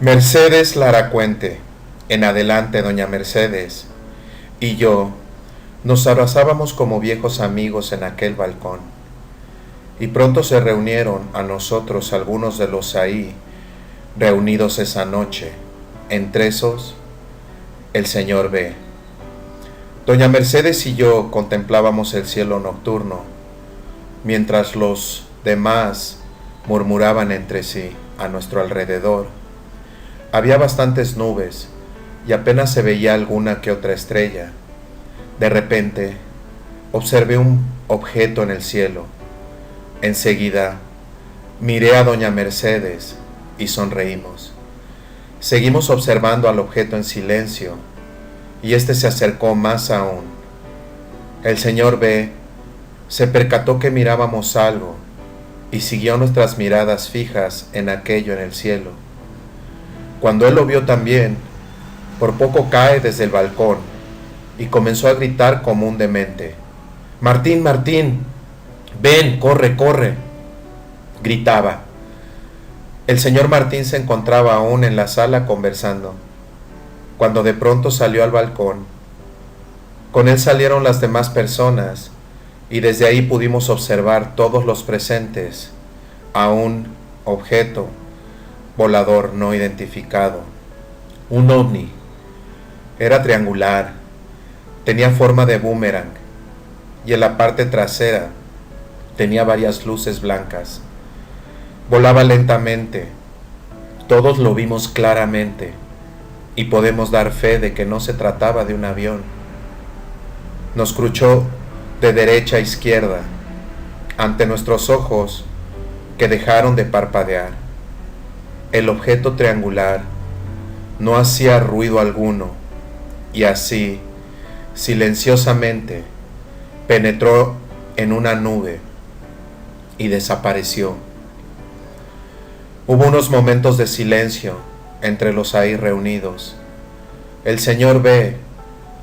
Mercedes Laracuente, en adelante doña Mercedes, y yo nos abrazábamos como viejos amigos en aquel balcón, y pronto se reunieron a nosotros algunos de los ahí reunidos esa noche, entre esos el señor B. Doña Mercedes y yo contemplábamos el cielo nocturno, mientras los demás murmuraban entre sí a nuestro alrededor. Había bastantes nubes y apenas se veía alguna que otra estrella. De repente, observé un objeto en el cielo. Enseguida, miré a doña Mercedes y sonreímos. Seguimos observando al objeto en silencio y éste se acercó más aún. El señor B se percató que mirábamos algo y siguió nuestras miradas fijas en aquello en el cielo. Cuando él lo vio también, por poco cae desde el balcón y comenzó a gritar como un demente. «Martín, Martín, ven, corre, corre», gritaba. El señor Martín se encontraba aún en la sala conversando, cuando de pronto salió al balcón. Con él salieron las demás personas y desde ahí pudimos observar todos los presentes a un objeto volador no identificado, un ovni. Era triangular, tenía forma de boomerang y en la parte trasera tenía varias luces blancas. Volaba lentamente, todos lo vimos claramente y podemos dar fe de que no se trataba de un avión. Nos cruchó de derecha a izquierda ante nuestros ojos que dejaron de parpadear. El objeto triangular no hacía ruido alguno y así, silenciosamente, penetró en una nube y desapareció. Hubo unos momentos de silencio entre los ahí reunidos. El señor B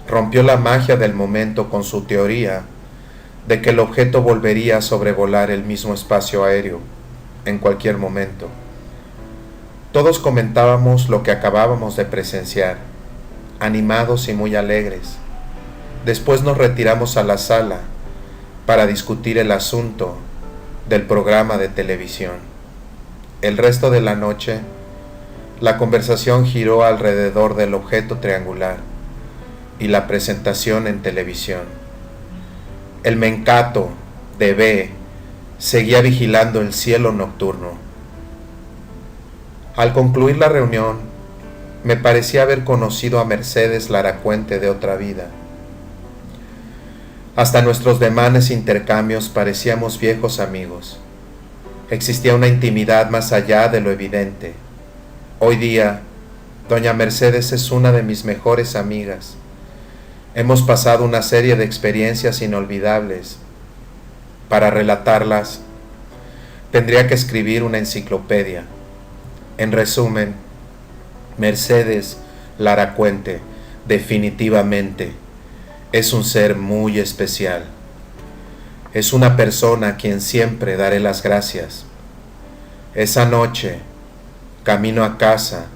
rompió la magia del momento con su teoría de que el objeto volvería a sobrevolar el mismo espacio aéreo en cualquier momento. Todos comentábamos lo que acabábamos de presenciar, animados y muy alegres. Después nos retiramos a la sala para discutir el asunto del programa de televisión. El resto de la noche, la conversación giró alrededor del objeto triangular y la presentación en televisión. El mencato de B seguía vigilando el cielo nocturno. Al concluir la reunión, me parecía haber conocido a Mercedes Laracuente de otra vida. Hasta nuestros demanes intercambios parecíamos viejos amigos. Existía una intimidad más allá de lo evidente. Hoy día, doña Mercedes es una de mis mejores amigas. Hemos pasado una serie de experiencias inolvidables. Para relatarlas, tendría que escribir una enciclopedia. En resumen, Mercedes Laracuente definitivamente es un ser muy especial. Es una persona a quien siempre daré las gracias. Esa noche, camino a casa,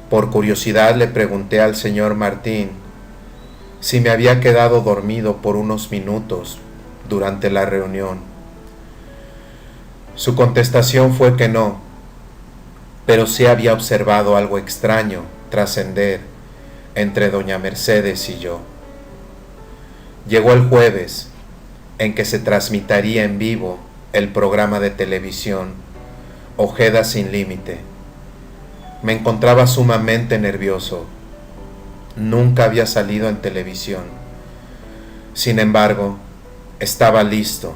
por curiosidad le pregunté al señor Martín si me había quedado dormido por unos minutos durante la reunión. Su contestación fue que no, pero sí había observado algo extraño trascender entre doña Mercedes y yo. Llegó el jueves, en que se transmitiría en vivo el programa de televisión Ojeda sin Límite. Me encontraba sumamente nervioso. Nunca había salido en televisión. Sin embargo, estaba listo.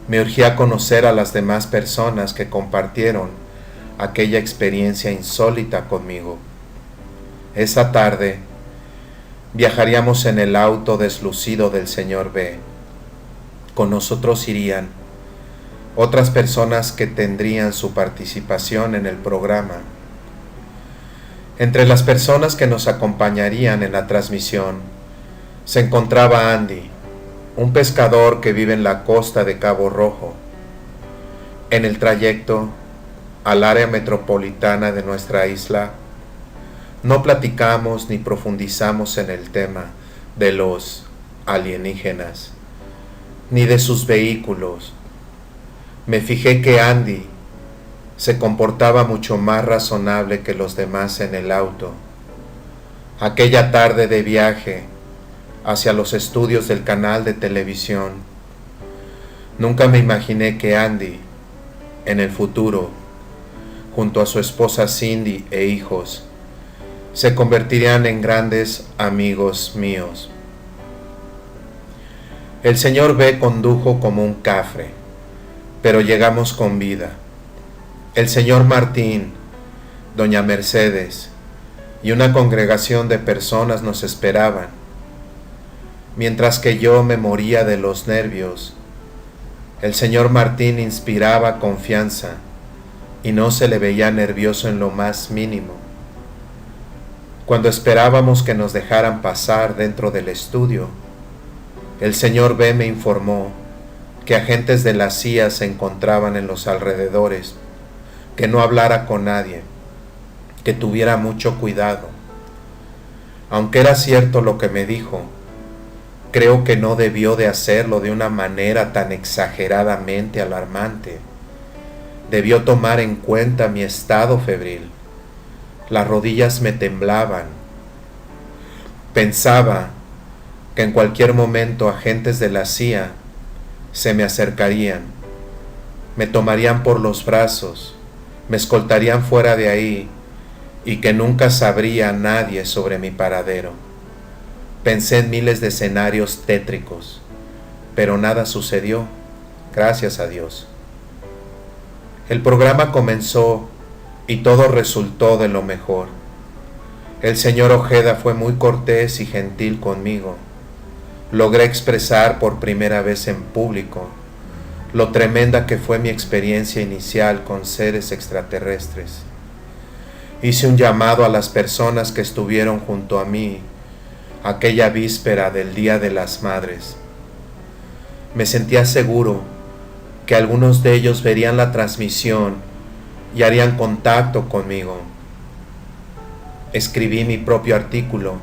Me urgía conocer a las demás personas que compartieron aquella experiencia insólita conmigo. Esa tarde viajaríamos en el auto deslucido del señor B. Con nosotros irían otras personas que tendrían su participación en el programa. Entre las personas que nos acompañarían en la transmisión se encontraba Andy, un pescador que vive en la costa de Cabo Rojo. En el trayecto al área metropolitana de nuestra isla, no platicamos ni profundizamos en el tema de los alienígenas, ni de sus vehículos. Me fijé que Andy se comportaba mucho más razonable que los demás en el auto. Aquella tarde de viaje hacia los estudios del canal de televisión, nunca me imaginé que Andy, en el futuro, junto a su esposa Cindy e hijos, se convertirían en grandes amigos míos. El señor B condujo como un cafre, pero llegamos con vida. El señor Martín, doña Mercedes y una congregación de personas nos esperaban, mientras que yo me moría de los nervios. El señor Martín inspiraba confianza y no se le veía nervioso en lo más mínimo. Cuando esperábamos que nos dejaran pasar dentro del estudio, el señor B me informó que agentes de la CIA se encontraban en los alrededores, que no hablara con nadie, que tuviera mucho cuidado. Aunque era cierto lo que me dijo, creo que no debió de hacerlo de una manera tan exageradamente alarmante. Debió tomar en cuenta mi estado febril. Las rodillas me temblaban. Pensaba que en cualquier momento agentes de la CIA se me acercarían, me tomarían por los brazos, me escoltarían fuera de ahí y que nunca sabría nadie sobre mi paradero. Pensé en miles de escenarios tétricos, pero nada sucedió, gracias a Dios. El programa comenzó y todo resultó de lo mejor. El señor Ojeda fue muy cortés y gentil conmigo. Logré expresar por primera vez en público lo tremenda que fue mi experiencia inicial con seres extraterrestres. Hice un llamado a las personas que estuvieron junto a mí aquella víspera del Día de las Madres. Me sentía seguro que algunos de ellos verían la transmisión y harían contacto conmigo. Escribí mi propio artículo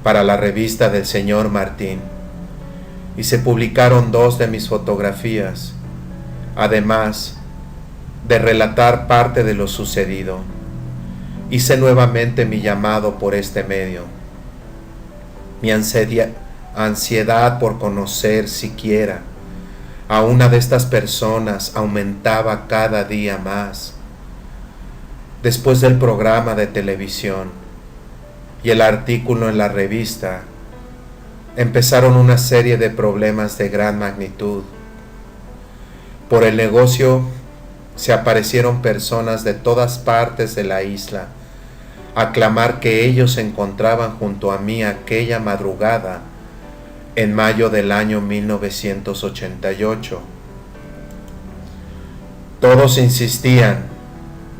para la revista del señor Martín y se publicaron 2 de mis fotografías, además de relatar parte de lo sucedido. Hice nuevamente mi llamado por este medio. Mi ansiedad por conocer siquiera a una de estas personas aumentaba cada día más. Después del programa de televisión y el artículo en la revista, empezaron una serie de problemas de gran magnitud. Por el negocio se aparecieron personas de todas partes de la isla a clamar que ellos se encontraban junto a mí aquella madrugada en mayo del año 1988. Todos insistían,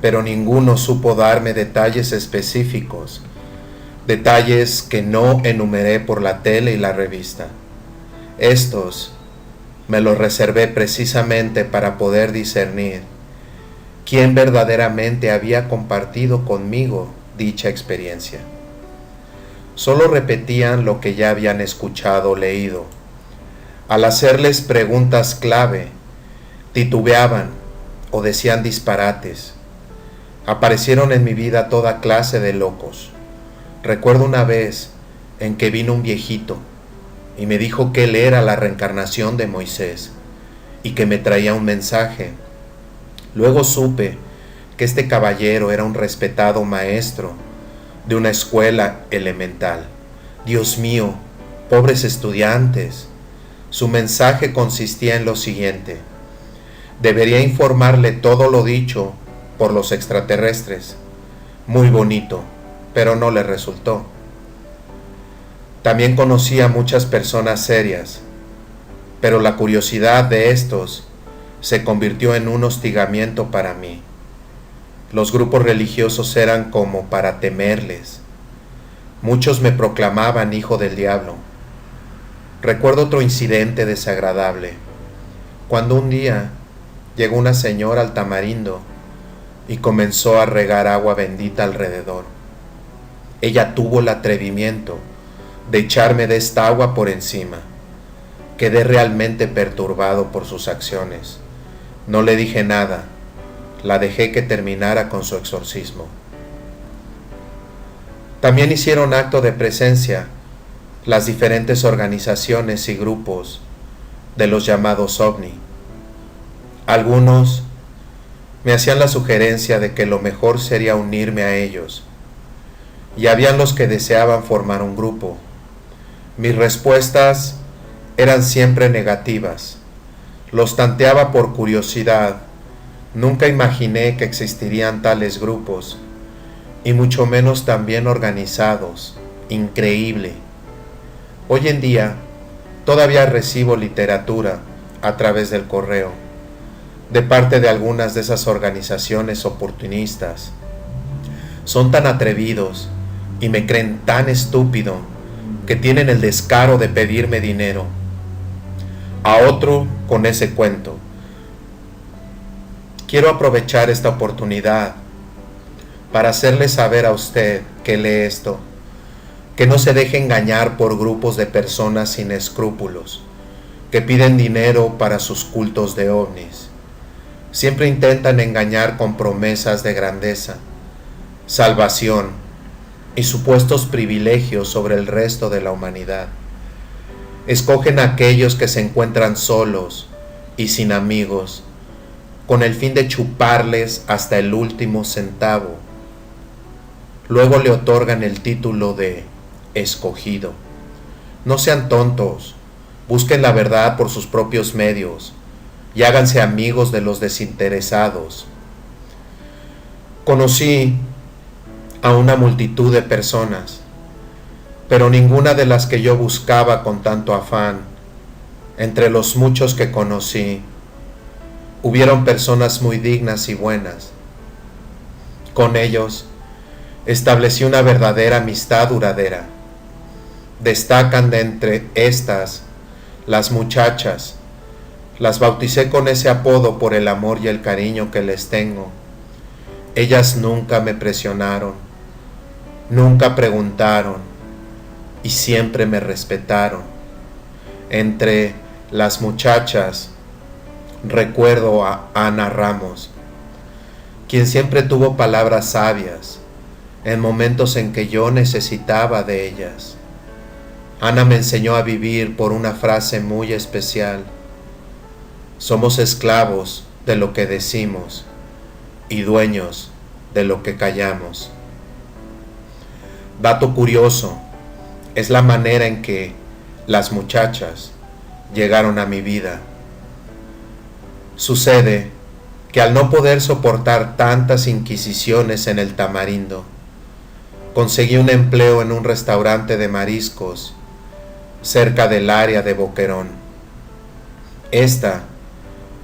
pero ninguno supo darme detalles específicos, detalles que no enumeré por la tele y la revista. Estos me los reservé precisamente para poder discernir quién verdaderamente había compartido conmigo dicha experiencia. Solo repetían lo que ya habían escuchado o leído. Al hacerles preguntas clave, titubeaban o decían disparates. Aparecieron en mi vida toda clase de locos. Recuerdo una vez en que vino un viejito y me dijo que él era la reencarnación de Moisés y que me traía un mensaje. Luego supe que este caballero era un respetado maestro de una escuela elemental. Dios mío, pobres estudiantes. Su mensaje consistía en lo siguiente: debería informarle todo lo dicho por los extraterrestres. Muy bonito, pero no le resultó. También conocí a muchas personas serias, pero la curiosidad de estos se convirtió en un hostigamiento para mí. Los grupos religiosos eran como para temerles. Muchos me proclamaban hijo del diablo. Recuerdo otro incidente desagradable, cuando un día llegó una señora al tamarindo y comenzó a regar agua bendita alrededor. Ella tuvo el atrevimiento de echarme de esta agua por encima. Quedé realmente perturbado por sus acciones. No le dije nada, la dejé que terminara con su exorcismo. También hicieron acto de presencia las diferentes organizaciones y grupos de los llamados OVNI. Algunos me hacían la sugerencia de que lo mejor sería unirme a ellos, y habían los que deseaban formar un grupo. Mis respuestas eran siempre negativas. Los tanteaba por curiosidad. Nunca imaginé que existirían tales grupos, y mucho menos tan bien organizados. Increíble. Hoy en día todavía recibo literatura a través del correo de parte de algunas de esas organizaciones oportunistas. Son tan atrevidos y me creen tan estúpido que tienen el descaro de pedirme dinero. A otro con ese cuento. Quiero aprovechar esta oportunidad para hacerle saber a usted que lee esto, que no se deje engañar por grupos de personas sin escrúpulos, que piden dinero para sus cultos de ovnis. Siempre intentan engañar con promesas de grandeza, salvación y supuestos privilegios sobre el resto de la humanidad. Escogen a aquellos que se encuentran solos y sin amigos, con el fin de chuparles hasta el último centavo. Luego le otorgan el título de escogido. No sean tontos, busquen la verdad por sus propios medios y háganse amigos de los desinteresados. Conocí a una multitud de personas, pero ninguna de las que yo buscaba con tanto afán. Entre los muchos que conocí, hubieron personas muy dignas y buenas. Con ellos establecí una verdadera amistad duradera. Destacan de entre estas las muchachas. Las bauticé con ese apodo por el amor y el cariño que les tengo. Ellas nunca me presionaron, nunca preguntaron y siempre me respetaron. Entre las muchachas recuerdo a Ana Ramos, quien siempre tuvo palabras sabias en momentos en que yo necesitaba de ellas. Ana me enseñó a vivir por una frase muy especial: somos esclavos de lo que decimos y dueños de lo que callamos. Dato curioso, es la manera en que las muchachas llegaron a mi vida. Sucede que al no poder soportar tantas inquisiciones en el Tamarindo, conseguí un empleo en un restaurante de mariscos cerca del área de Boquerón. Esta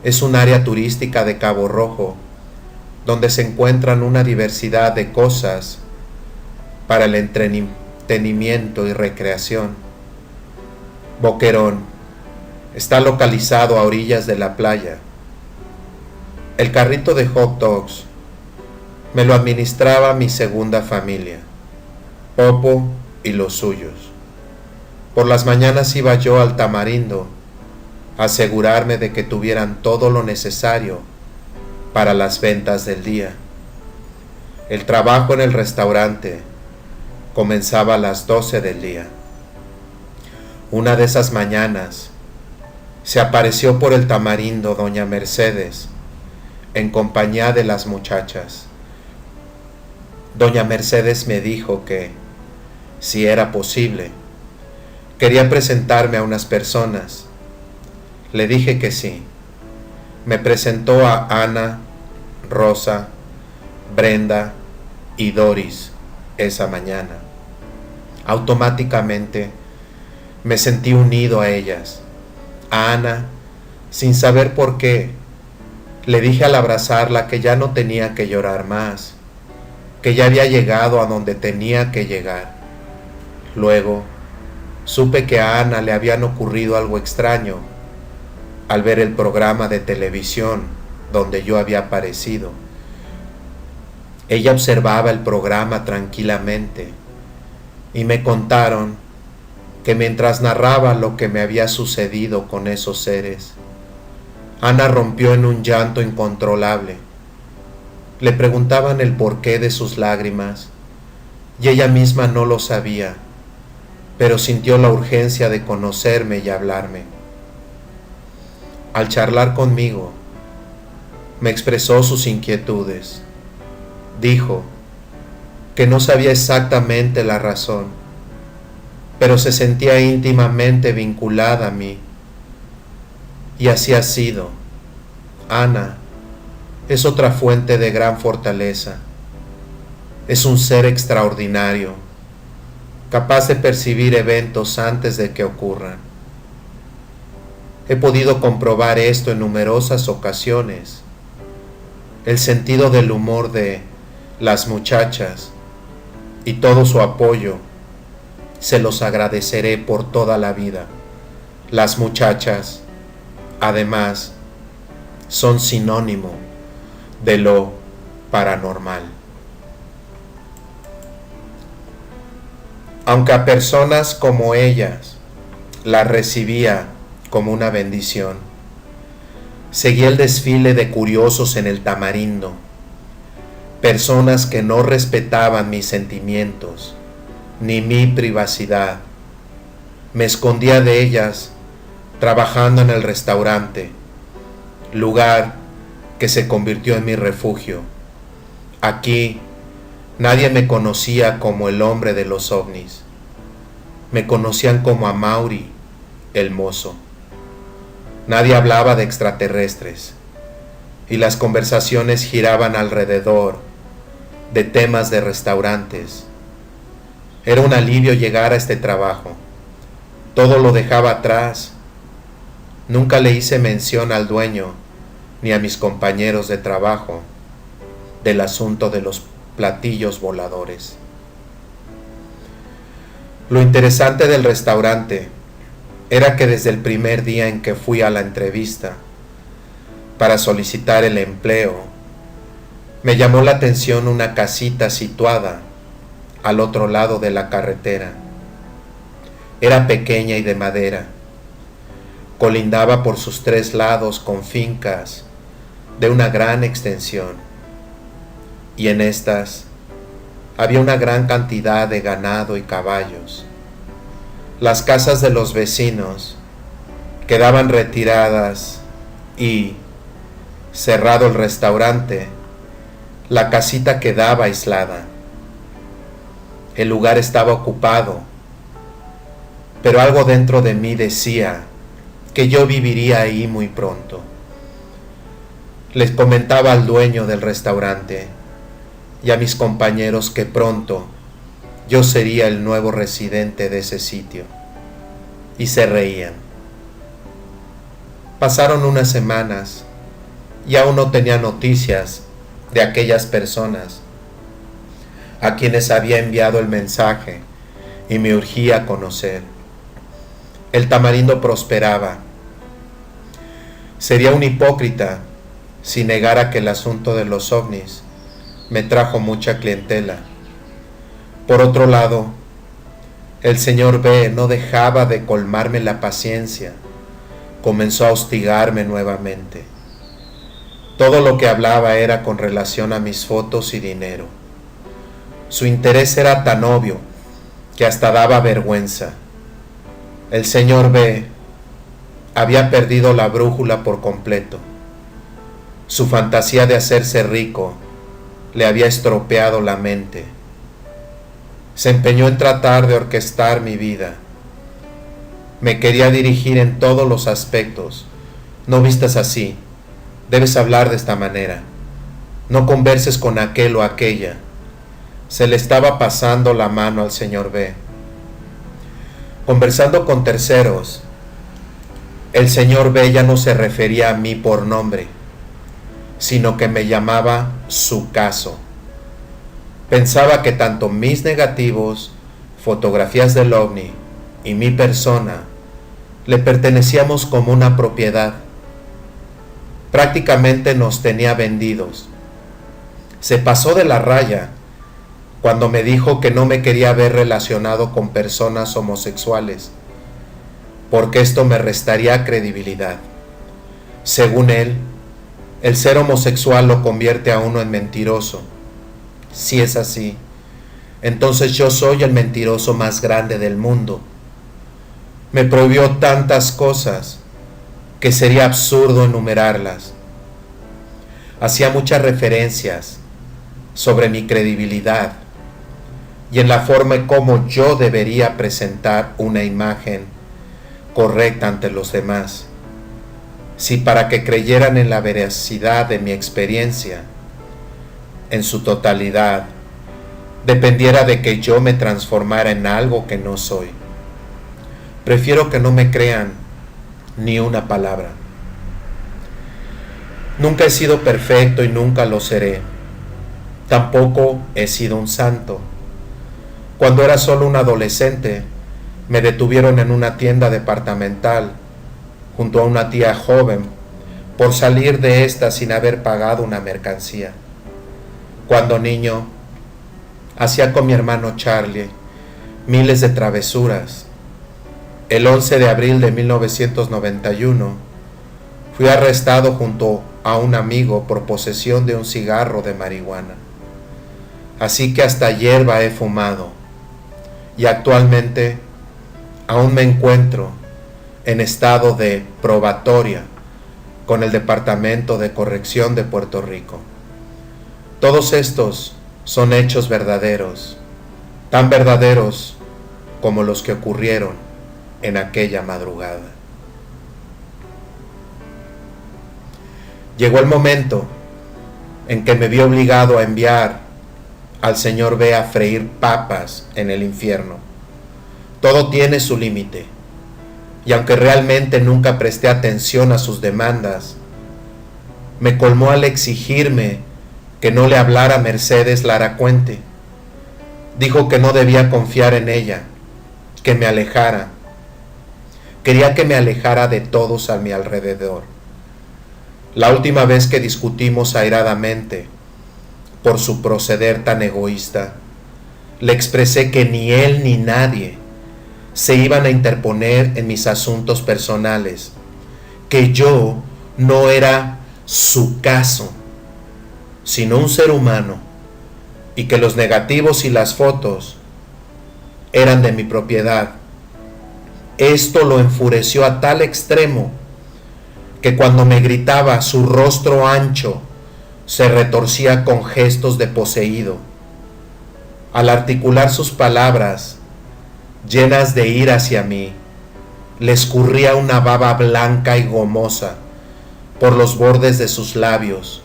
es un área turística de Cabo Rojo, donde se encuentran una diversidad de cosas para el entretenimiento y recreación. Boquerón está localizado a orillas de la playa. El carrito de hot dogs me lo administraba mi segunda familia, Popo y los suyos. Por las mañanas iba yo al Tamarindo a asegurarme de que tuvieran todo lo necesario para las ventas del día. El trabajo en el restaurante comenzaba a las 12 del día. Una de esas mañanas se apareció por el Tamarindo doña Mercedes en compañía de las muchachas. Doña Mercedes me dijo que, si era posible, quería presentarme a unas personas. Le dije que sí. Me presentó a Ana, Rosa, Brenda y Doris esa mañana. Automáticamente me sentí unido a ellas. A Ana, sin saber por qué, le dije al abrazarla que ya no tenía que llorar más, que ya había llegado a donde tenía que llegar. Luego supe que a Ana le habían ocurrido algo extraño al ver el programa de televisión donde yo había aparecido. Ella observaba el programa tranquilamente y me contaron que mientras narraba lo que me había sucedido con esos seres, Ana rompió en un llanto incontrolable. Le preguntaban el porqué de sus lágrimas y ella misma no lo sabía, pero sintió la urgencia de conocerme y hablarme. Al charlar conmigo, me expresó sus inquietudes. Dijo que no sabía exactamente la razón, pero se sentía íntimamente vinculada a mí. Y así ha sido. Ana es otra fuente de gran fortaleza. Es un ser extraordinario, capaz de percibir eventos antes de que ocurran. He podido comprobar esto en numerosas ocasiones. El sentido del humor de las muchachas y todo su apoyo se los agradeceré por toda la vida. Las muchachas, además, son sinónimo de lo paranormal. Aunque a personas como ellas las recibía como una bendición, seguí el desfile de curiosos en el Tamarindo, personas que no respetaban mis sentimientos ni mi privacidad. Me escondía de ellas trabajando en el restaurante, lugar que se convirtió en mi refugio. Aquí nadie me conocía como el hombre de los ovnis. Me conocían como Amaury, el mozo. Nadie hablaba de extraterrestres y las conversaciones giraban alrededor de temas de restaurantes. Era un alivio llegar a este trabajo. Todo lo dejaba atrás. Nunca le hice mención al dueño ni a mis compañeros de trabajo del asunto de los platillos voladores. Lo interesante del restaurante era que desde el primer día en que fui a la entrevista para solicitar el empleo, me llamó la atención una casita situada al otro lado de la carretera. Era pequeña y de madera. Colindaba por sus tres lados con fincas de una gran extensión, y en estas había una gran cantidad de ganado y caballos. Las casas de los vecinos quedaban retiradas y, cerrado el restaurante, la casita quedaba aislada. El lugar estaba ocupado, pero algo dentro de mí decía que yo viviría ahí muy pronto. Les comentaba al dueño del restaurante y a mis compañeros que pronto yo sería el nuevo residente de ese sitio, y se reían. Pasaron unas semanas y aún no tenía noticias de aquellas personas a quienes había enviado el mensaje y me urgía conocer. El Tamarindo prosperaba. Sería un hipócrita si negara que el asunto de los ovnis me trajo mucha clientela. Por otro lado, el señor B no dejaba de colmarme la paciencia. Comenzó a hostigarme nuevamente. Todo lo que hablaba era con relación a mis fotos y dinero. Su interés era tan obvio que hasta daba vergüenza. El señor B había perdido la brújula por completo. Su fantasía de hacerse rico le había estropeado la mente. Se empeñó en tratar de orquestar mi vida. Me quería dirigir en todos los aspectos. No vistas así. Debes hablar de esta manera. No converses con aquel o aquella. Se le estaba pasando la mano al señor B. Conversando con terceros, el señor B ya no se refería a mí por nombre, sino que me llamaba su caso. Pensaba que tanto mis negativos, fotografías del ovni y mi persona le pertenecíamos como una propiedad. Prácticamente nos tenía vendidos. Se pasó de la raya cuando me dijo que no me quería ver relacionado con personas homosexuales, porque esto me restaría credibilidad. Según él, el ser homosexual lo convierte a uno en mentiroso. Si es así, entonces yo soy el mentiroso más grande del mundo. Me prohibió tantas cosas que sería absurdo enumerarlas. Hacía muchas referencias sobre mi credibilidad y en la forma en cómo yo debería presentar una imagen correcta ante los demás. Si para que creyeran en la veracidad de mi experiencia, en su totalidad, dependiera de que yo me transformara en algo que no soy. Prefiero que no me crean ni una palabra. Nunca he sido perfecto y nunca lo seré. Tampoco he sido un santo. Cuando era solo un adolescente, me detuvieron en una tienda departamental junto a una tía joven por salir de esta sin haber pagado una mercancía. Cuando niño, hacía con mi hermano Charlie miles de travesuras. El 11 de abril de 1991, fui arrestado junto a un amigo por posesión de un cigarro de marihuana. Así que hasta hierba he fumado y actualmente aún me encuentro en estado de probatoria con el Departamento de Corrección de Puerto Rico. Todos estos son hechos verdaderos, tan verdaderos como los que ocurrieron en aquella madrugada. Llegó el momento en que me vi obligado a enviar al Señor B a freír papas en el infierno. Todo tiene su límite, y aunque realmente nunca presté atención a sus demandas, me colmó al exigirme que no le hablara a Mercedes Laracuente. Dijo que no debía confiar en ella, que me alejara. Quería que me alejara de todos a mi alrededor. La última vez que discutimos airadamente por su proceder tan egoísta, le expresé que ni él ni nadie se iban a interponer en mis asuntos personales, que yo no era su caso, sino un ser humano, y que los negativos y las fotos eran de mi propiedad. Esto lo enfureció a tal extremo que cuando me gritaba su rostro ancho se retorcía con gestos de poseído. Al articular sus palabras llenas de ira hacia mí, le escurría una baba blanca y gomosa por los bordes de sus labios.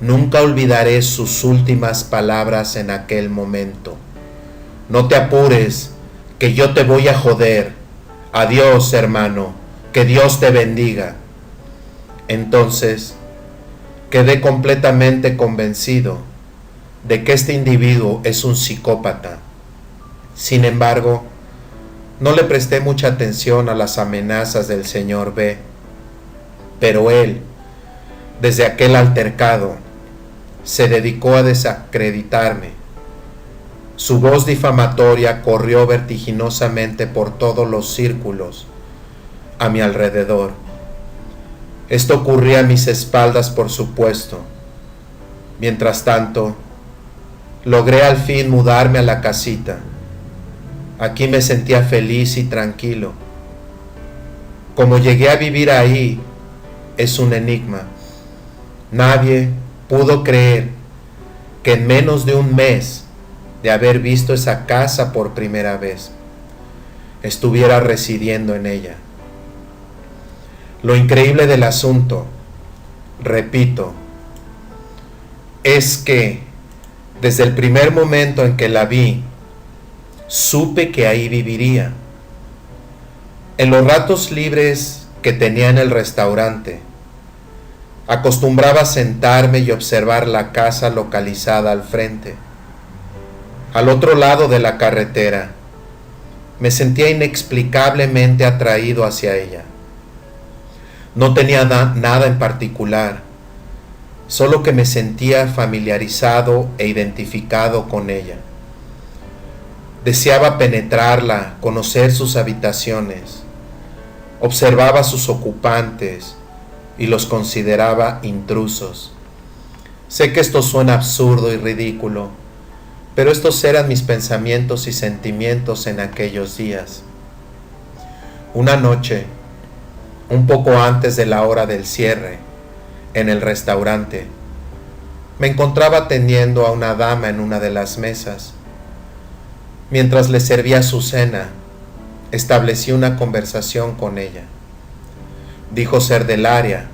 Nunca olvidaré sus últimas palabras en aquel momento. No te apures, que yo te voy a joder. Adiós, hermano, que Dios te bendiga. Entonces, quedé completamente convencido de que este individuo es un psicópata. Sin embargo, no le presté mucha atención a las amenazas del señor B, pero él, desde aquel altercado, se dedicó a desacreditarme. Su voz difamatoria corrió vertiginosamente por todos los círculos a mi alrededor. Esto ocurría a mis espaldas, por supuesto. Mientras tanto, logré al fin mudarme a la casita. Aquí me sentía feliz y tranquilo. Como llegué a vivir ahí, es un enigma. Nadie pudo creer que en menos de un mes de haber visto esa casa por primera vez, estuviera residiendo en ella. Lo increíble del asunto, repito, es que desde el primer momento en que la vi, supe que ahí viviría. En los ratos libres que tenía en el restaurante, acostumbraba a sentarme y observar la casa localizada al frente. Al otro lado de la carretera, me sentía inexplicablemente atraído hacia ella. No tenía nada en particular, solo que me sentía familiarizado e identificado con ella. Deseaba penetrarla, conocer sus habitaciones. Observaba a sus ocupantes y los consideraba intrusos. Sé que esto suena absurdo y ridículo, pero estos eran mis pensamientos y sentimientos en aquellos días. Una noche, un poco antes de la hora del cierre, en el restaurante, me encontraba atendiendo a una dama en una de las mesas. Mientras le servía su cena, establecí una conversación con ella. Dijo ser del área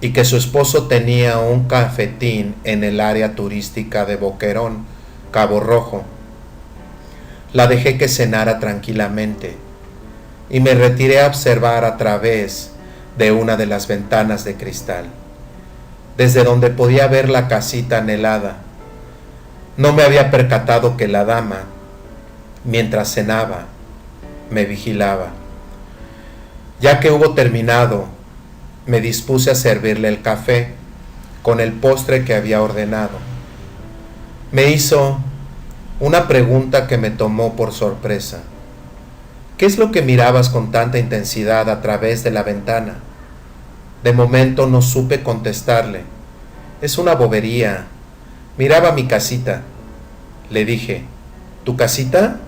y que su esposo tenía un cafetín en el área turística de Boquerón, Cabo Rojo. La dejé que cenara tranquilamente y me retiré a observar a través de una de las ventanas de cristal, desde donde podía ver la casita anhelada. No me había percatado que la dama, mientras cenaba, me vigilaba. Ya que hubo terminado, me dispuse a servirle el café con el postre que había ordenado. Me hizo una pregunta que me tomó por sorpresa. ¿Qué es lo que mirabas con tanta intensidad a través de la ventana? De momento no supe contestarle. Es una bobería. Miraba mi casita. Le dije, ¿tu casita?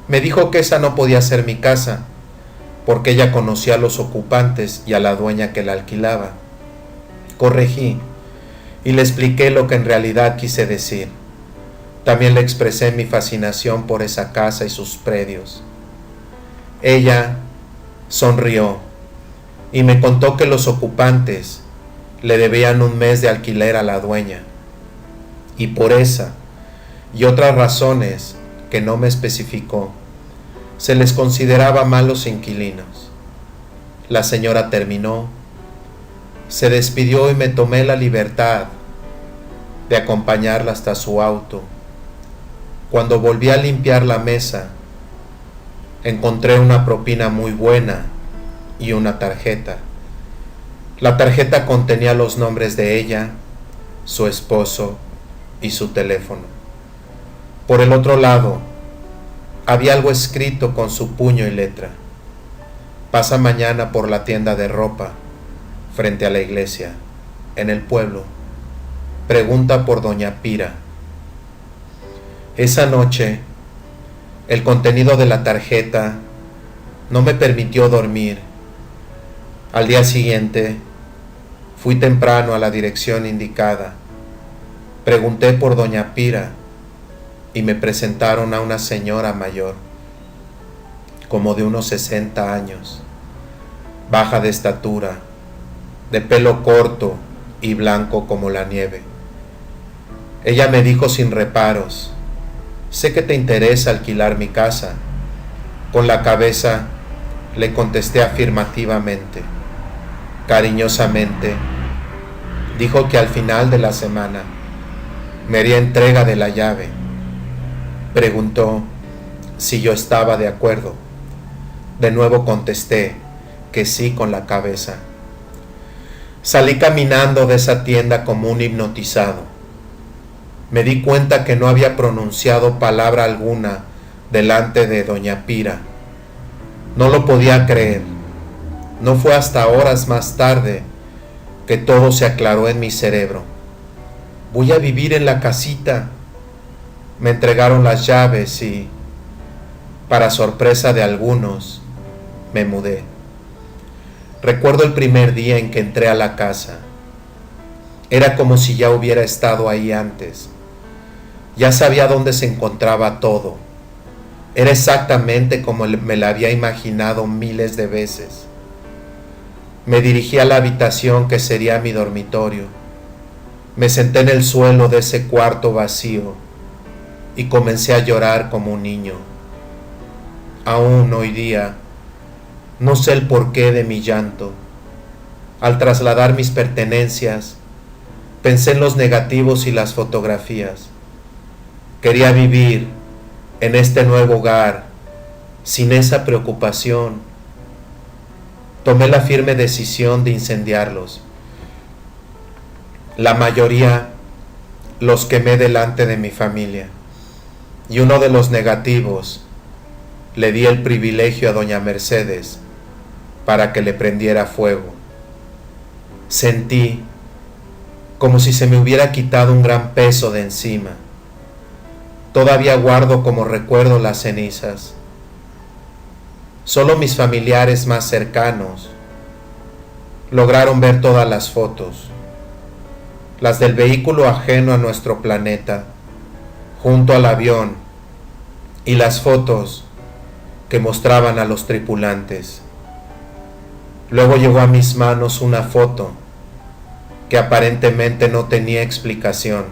Me dijo que esa no podía ser mi casa, porque ella conocía a los ocupantes y a la dueña que la alquilaba. Corregí y le expliqué lo que en realidad quise decir. También le expresé mi fascinación por esa casa y sus predios. Ella sonrió y me contó que los ocupantes le debían un mes de alquiler a la dueña, y por esa y otras razones que no me especificó, se les consideraba malos inquilinos. La señora terminó, se despidió y me tomé la libertad de acompañarla hasta su auto. Cuando volví a limpiar la mesa, encontré una propina muy buena y una tarjeta. La tarjeta contenía los nombres de ella, su esposo y su teléfono. Por el otro lado, había algo escrito con su puño y letra. Pasa mañana por la tienda de ropa, frente a la iglesia, en el pueblo. Pregunta por doña Pira. Esa noche, el contenido de la tarjeta no me permitió dormir. Al día siguiente, fui temprano a la dirección indicada. Pregunté por doña Pira y me presentaron a una señora mayor, como de unos 60 años, baja de estatura, de pelo corto y blanco como la nieve. Ella me dijo sin reparos, sé que te interesa alquilar mi casa. Con la cabeza le contesté afirmativamente. Cariñosamente, dijo que al final de la semana me haría entrega de la llave. Preguntó si yo estaba de acuerdo. De nuevo contesté que sí con la cabeza. Salí caminando de esa tienda como un hipnotizado. Me di cuenta que no había pronunciado palabra alguna delante de doña Pira. No lo podía creer. No fue hasta horas más tarde que todo se aclaró en mi cerebro. Voy a vivir en la casita. Me entregaron las llaves y, para sorpresa de algunos, me mudé. Recuerdo el primer día en que entré a la casa. Era como si ya hubiera estado ahí antes. Ya sabía dónde se encontraba todo. Era exactamente como me la había imaginado miles de veces. Me dirigí a la habitación que sería mi dormitorio. Me senté en el suelo de ese cuarto vacío y comencé a llorar como un niño. Aún hoy día, no sé el porqué de mi llanto. Al trasladar mis pertenencias, pensé en los negativos y las fotografías. Quería vivir en este nuevo hogar sin esa preocupación. Tomé la firme decisión de incendiarlos. La mayoría los quemé delante de mi familia, y uno de los negativos le di el privilegio a doña Mercedes para que le prendiera fuego. Sentí como si se me hubiera quitado un gran peso de encima. Todavía guardo como recuerdo las cenizas. Solo mis familiares más cercanos lograron ver todas las fotos, las del vehículo ajeno a nuestro planeta, junto al avión, y las fotos que mostraban a los tripulantes. Luego llegó a mis manos una foto que aparentemente no tenía explicación.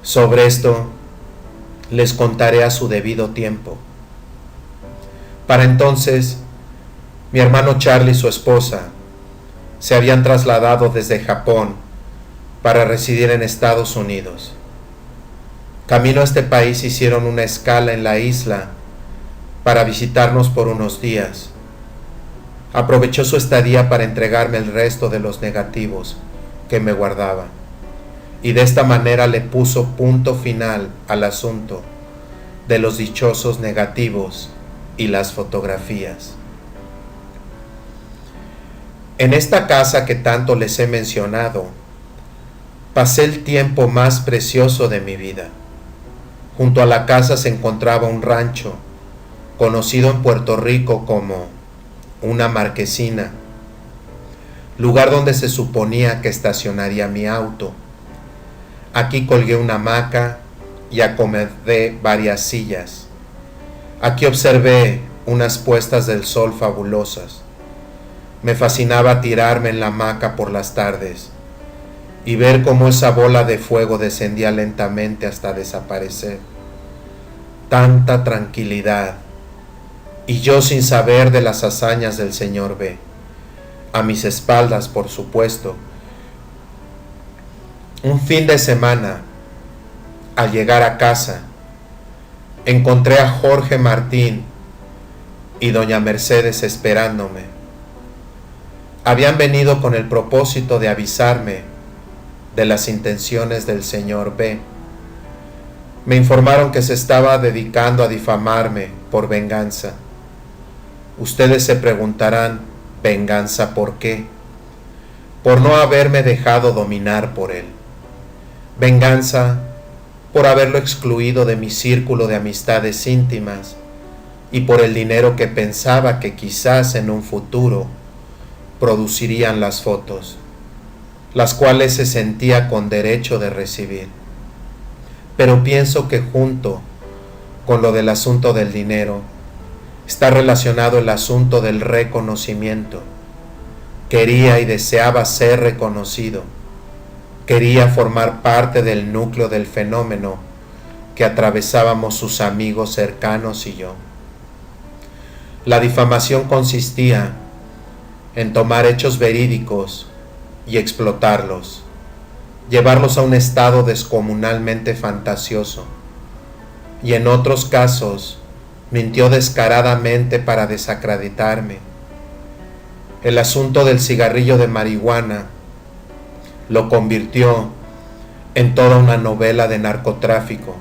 Sobre esto les contaré a su debido tiempo. Para entonces, mi hermano Charlie y su esposa se habían trasladado desde Japón para residir en Estados Unidos. Camino a este país hicieron una escala en la isla para visitarnos por unos días. Aprovechó su estadía para entregarme el resto de los negativos que me guardaba, y de esta manera le puso punto final al asunto de los dichosos negativos y las fotografías. En esta casa que tanto les he mencionado, pasé el tiempo más precioso de mi vida. Junto a la casa se encontraba un rancho, conocido en Puerto Rico como una marquesina, lugar donde se suponía que estacionaría mi auto. Aquí colgué una hamaca y acomodé varias sillas. Aquí observé unas puestas del sol fabulosas. Me fascinaba tirarme en la hamaca por las tardes y ver cómo esa bola de fuego descendía lentamente hasta desaparecer. Tanta tranquilidad, y yo sin saber de las hazañas del señor B. A mis espaldas, por supuesto. Un fin de semana, al llegar a casa, encontré a Jorge Martín y doña Mercedes esperándome. Habían venido con el propósito de avisarme de las intenciones del señor B. Me informaron que se estaba dedicando a difamarme por venganza. Ustedes se preguntarán, ¿venganza por qué? Por no haberme dejado dominar por él. Venganza por haberlo excluido de mi círculo de amistades íntimas y por el dinero que pensaba que quizás en un futuro producirían las fotos, las cuales se sentía con derecho de recibir. Pero pienso que junto con lo del asunto del dinero, está relacionado el asunto del reconocimiento. Quería y deseaba ser reconocido. Quería formar parte del núcleo del fenómeno que atravesábamos sus amigos cercanos y yo. La difamación consistía en tomar hechos verídicos y explotarlos, llevarlos a un estado descomunalmente fantasioso, y en otros casos mintió descaradamente para desacreditarme. El asunto del cigarrillo de marihuana lo convirtió en toda una novela de narcotráfico.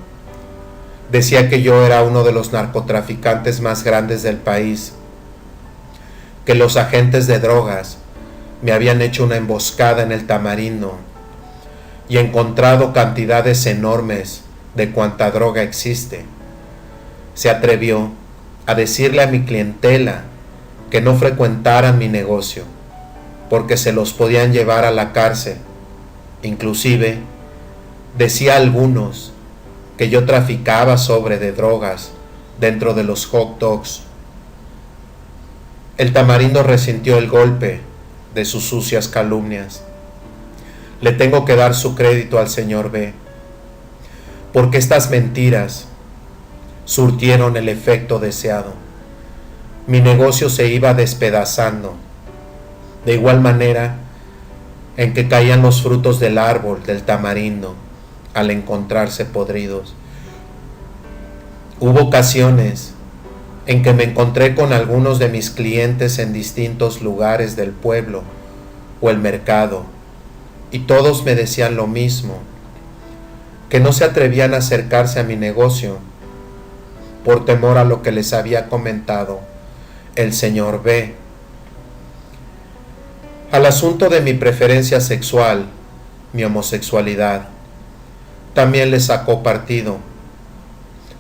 Decía que yo era uno de los narcotraficantes más grandes del país, que los agentes de drogas me habían hecho una emboscada en el Tamarindo y encontrado cantidades enormes de cuanta droga existe. Se atrevió a decirle a mi clientela que no frecuentaran mi negocio, porque se los podían llevar a la cárcel. Inclusive, decía a algunos que yo traficaba sobre de drogas dentro de los hot dogs. El Tamarindo resintió el golpe de sus sucias calumnias. Le tengo que dar su crédito al señor B, porque estas mentiras surtieron el efecto deseado. Mi negocio se iba despedazando, de igual manera en que caían los frutos del árbol del tamarindo al encontrarse podridos. Hubo ocasiones en que me encontré con algunos de mis clientes en distintos lugares del pueblo o el mercado, y todos me decían lo mismo, que no se atrevían a acercarse a mi negocio por temor a lo que les había comentado el señor B. Al asunto de mi preferencia sexual, mi homosexualidad, también le sacó partido.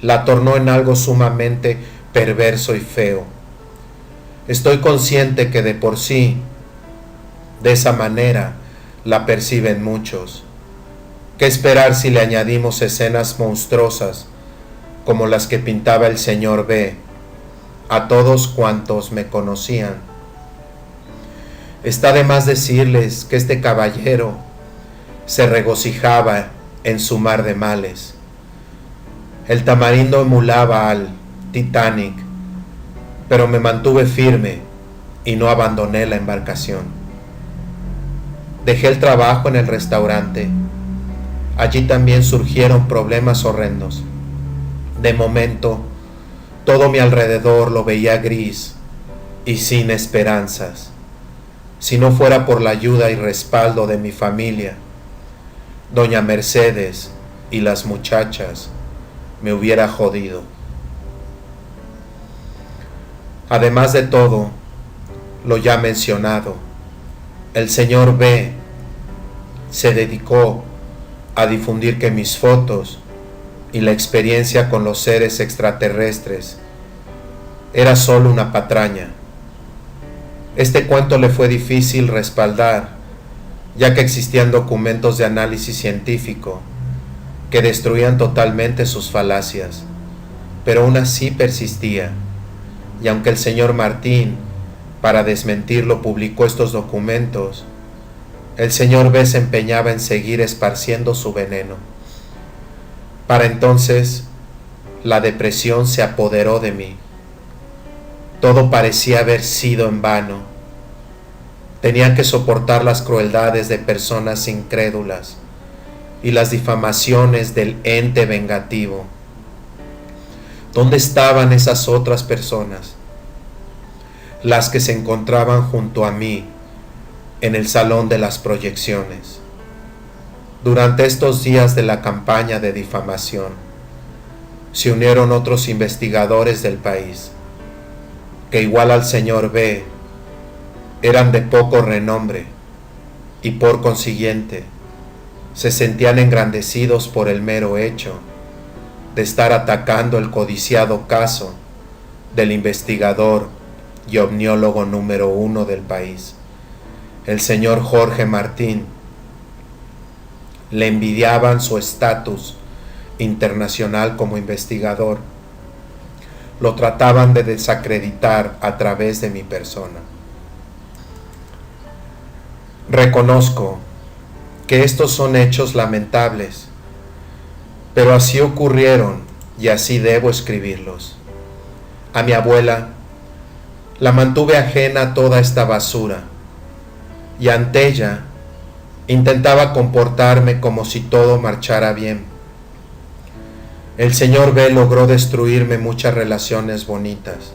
La tornó en algo sumamente perverso y feo. Estoy consciente que de por sí, de esa manera, la perciben muchos. ¿Qué esperar si le añadimos escenas monstruosas como las que pintaba el señor B a todos cuantos me conocían? Está de más decirles que este caballero se regocijaba en su mar de males. El Tamarindo emulaba al Titanic, pero me mantuve firme y no abandoné la embarcación. Dejé el trabajo en el restaurante. Allí también surgieron problemas horrendos. De momento, todo mi alrededor lo veía gris y sin esperanzas. Si no fuera por la ayuda y respaldo de mi familia, doña Mercedes y las muchachas, me hubiera jodido. Además de todo, lo ya mencionado, el señor B se dedicó a difundir que mis fotos y la experiencia con los seres extraterrestres era solo una patraña. Este cuento le fue difícil respaldar, ya que existían documentos de análisis científico que destruían totalmente sus falacias, pero aún así persistía, y aunque el señor Martín, para desmentirlo, publicó estos documentos, el señor B se empeñaba en seguir esparciendo su veneno. Para entonces, la depresión se apoderó de mí. Todo parecía haber sido en vano. Tenía que soportar las crueldades de personas incrédulas y las difamaciones del ente vengativo. ¿Dónde estaban esas otras personas? Las que se encontraban junto a mí en el salón de las proyecciones. Durante estos días de la campaña de difamación, se unieron otros investigadores del país, que igual al señor B, eran de poco renombre y por consiguiente se sentían engrandecidos por el mero hecho de estar atacando el codiciado caso del investigador y omniólogo número 1 del país, el señor Jorge Martín. Le envidiaban su estatus internacional como investigador. Lo trataban de desacreditar a través de mi persona. Reconozco que estos son hechos lamentables, pero así ocurrieron y así debo escribirlos. A mi abuela la mantuve ajena a toda esta basura, y ante ella intentaba comportarme como si todo marchara bien. El señor B logró destruirme muchas relaciones bonitas,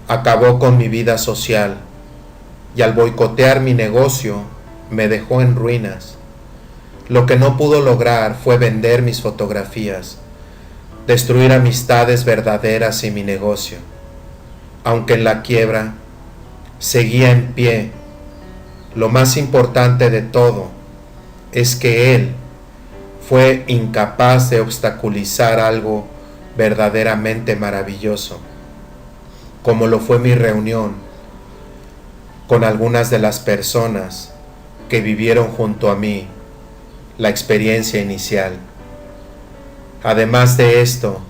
acabó con mi vida social, y al boicotear mi negocio me dejó en ruinas. Lo que no pudo lograr fue vender mis fotografías, destruir amistades verdaderas y mi negocio. Aunque en la quiebra, seguía en pie. Lo más importante de todo es que él fue incapaz de obstaculizar algo verdaderamente maravilloso, como lo fue mi reunión con algunas de las personas que vivieron junto a mí la experiencia inicial. Además de esto,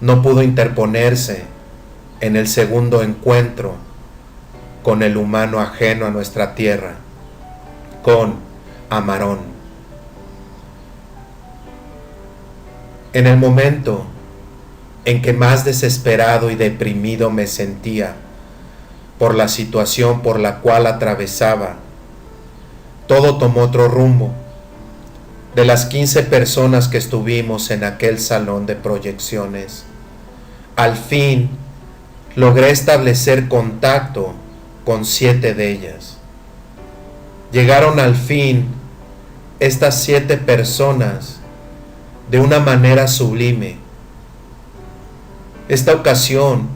no pudo interponerse en el segundo encuentro con el humano ajeno a nuestra tierra, con Amarón. En el momento en que más desesperado y deprimido me sentía por la situación por la cual atravesaba, todo tomó otro rumbo. De las 15 personas que estuvimos en aquel salón de proyecciones, al fin logré establecer contacto con 7 de ellas. Llegaron al fin estas 7 personas de una manera sublime. Esta ocasión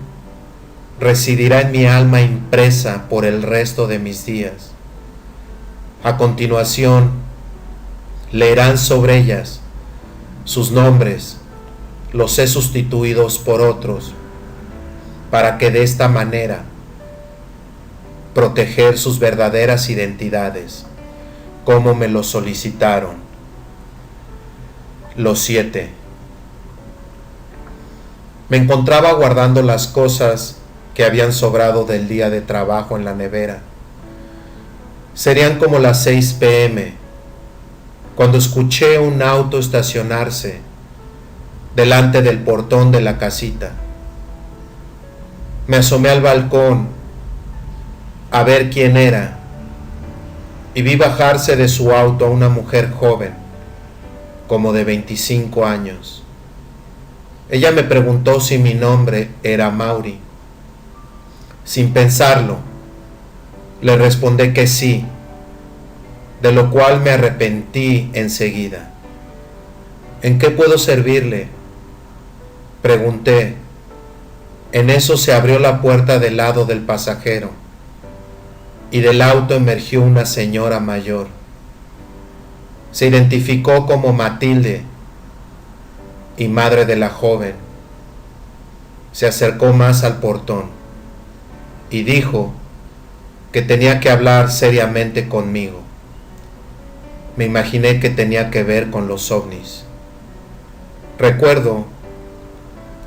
residirá en mi alma impresa por el resto de mis días. A continuación, leerán sobre ellas sus nombres, los he sustituidos por otros, para que de esta manera proteger sus verdaderas identidades, como me lo solicitaron. Los 7. Me encontraba guardando las cosas que habían sobrado del día de trabajo en la nevera. Serían como las 6 p.m. cuando escuché un auto estacionarse delante del portón de la casita. Me asomé al balcón a ver quién era y vi bajarse de su auto a una mujer joven, como de 25 años. Ella me preguntó si mi nombre era Mauri. Sin pensarlo, le respondí que sí, de lo cual me arrepentí enseguida. ¿En qué puedo servirle?, pregunté. En eso se abrió la puerta del lado del pasajero y del auto emergió una señora mayor. Se identificó como Matilde y madre de la joven. Se acercó más al portón y dijo que tenía que hablar seriamente conmigo. Me imaginé que tenía que ver con los ovnis. Recuerdo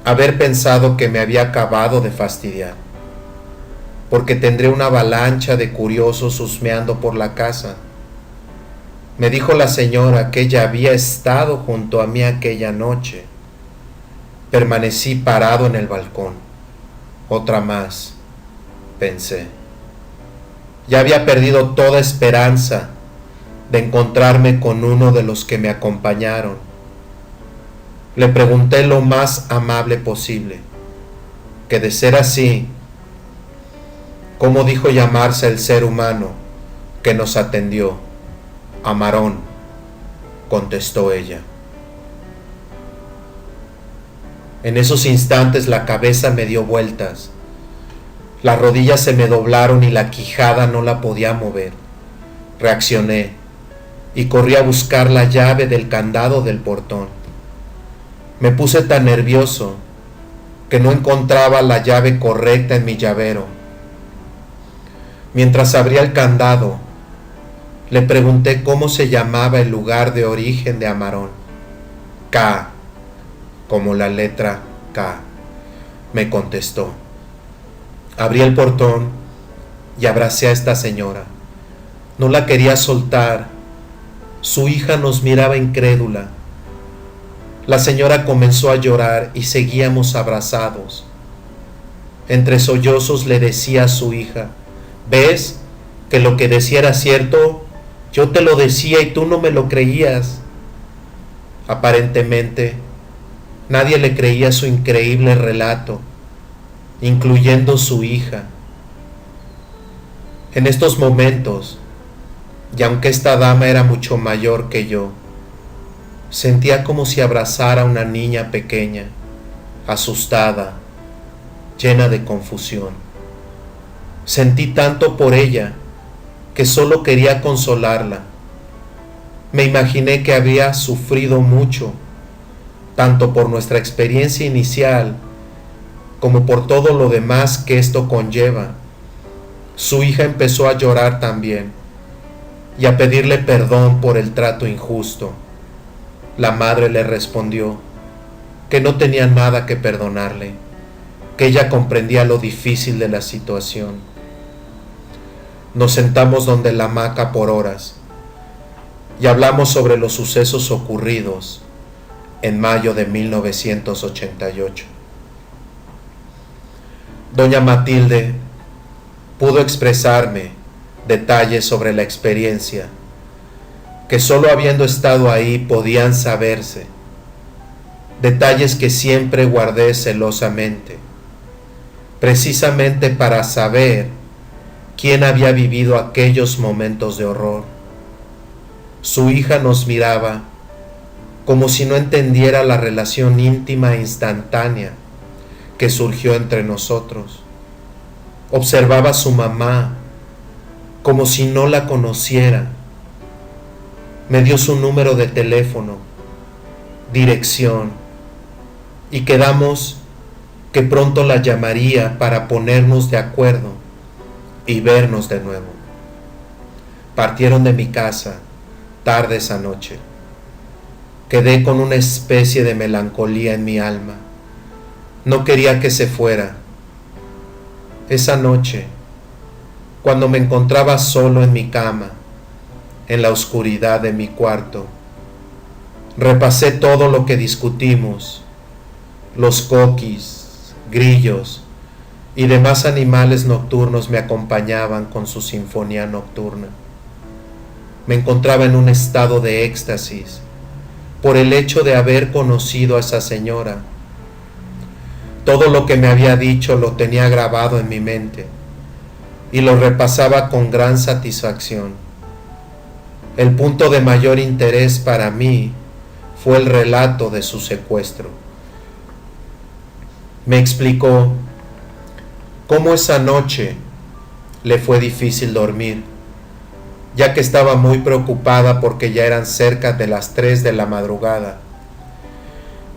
haber pensado que me había acabado de fastidiar, porque tendré una avalancha de curiosos husmeando por la casa. Me dijo la señora que ella había estado junto a mí aquella noche. Permanecí parado en el balcón. Otra más, pensé. Ya había perdido toda esperanza de encontrarme con uno de los que me acompañaron. Le pregunté lo más amable posible, que de ser así, ¿cómo dijo llamarse el ser humano que nos atendió? Amarón, contestó ella. En esos instantes la cabeza me dio vueltas, las rodillas se me doblaron y la quijada no la podía mover. Reaccioné y corrí a buscar la llave del candado del portón. Me puse tan nervioso que no encontraba la llave correcta en mi llavero. Mientras abría el candado, le pregunté cómo se llamaba el lugar de origen de Amarón. K, como la letra K, me contestó. Abrí el portón y abracé a esta señora. No la quería soltar. Su hija nos miraba incrédula. La señora comenzó a llorar y seguíamos abrazados. Entre sollozos le decía a su hija: ¿ves que lo que decía era cierto? Yo te lo decía y tú no me lo creías. Aparentemente, nadie le creía su increíble relato, incluyendo su hija. En estos momentos, y aunque esta dama era mucho mayor que yo, sentía como si abrazara a una niña pequeña, asustada, llena de confusión. Sentí tanto por ella que solo quería consolarla. Me imaginé que había sufrido mucho, tanto por nuestra experiencia inicial como por todo lo demás que esto conlleva. Su hija empezó a llorar también y a pedirle perdón por el trato injusto. La madre le respondió que no tenía nada que perdonarle, que ella comprendía lo difícil de la situación. Nos sentamos donde la hamaca por horas y hablamos sobre los sucesos ocurridos en mayo de 1988. Doña Matilde pudo expresarme detalles sobre la experiencia que solo habiendo estado ahí podían saberse, detalles que siempre guardé celosamente, precisamente para saber quién había vivido aquellos momentos de horror. Su hija nos miraba como si no entendiera la relación íntima e instantánea que surgió entre nosotros. Observaba a su mamá como si no la conociera. Me dio su número de teléfono, dirección, y quedamos que pronto la llamaría para ponernos de acuerdo y vernos de nuevo. Partieron de mi casa tarde esa noche. Quedé con una especie de melancolía en mi alma. No quería que se fuera. Esa noche, cuando me encontraba solo en mi cama, en la oscuridad de mi cuarto, repasé todo lo que discutimos, los coquis, grillos y demás animales nocturnos me acompañaban con su sinfonía nocturna. Me encontraba en un estado de éxtasis por el hecho de haber conocido a esa señora. Todo lo que me había dicho lo tenía grabado en mi mente y lo repasaba con gran satisfacción. El punto de mayor interés para mí fue el relato de su secuestro. Me explicó cómo esa noche le fue difícil dormir, ya que estaba muy preocupada porque ya eran cerca de las 3 de la madrugada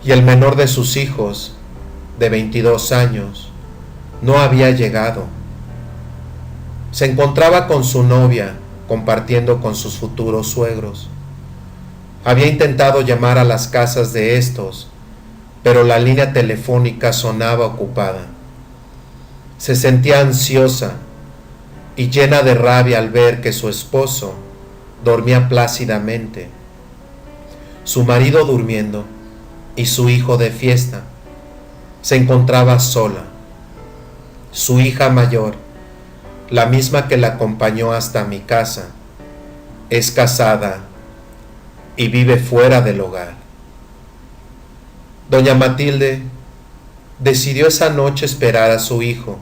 y el menor de sus hijos, de 22 años, no había llegado. Se encontraba con su novia, compartiendo con sus futuros suegros. Había intentado llamar a las casas de estos, pero la línea telefónica sonaba ocupada. Se sentía ansiosa y llena de rabia al ver que su esposo dormía plácidamente, su marido durmiendo y su hijo de fiesta. Se encontraba sola. Su hija mayor, la misma que la acompañó hasta mi casa, es casada y vive fuera del hogar. Doña Matilde decidió esa noche esperar a su hijo.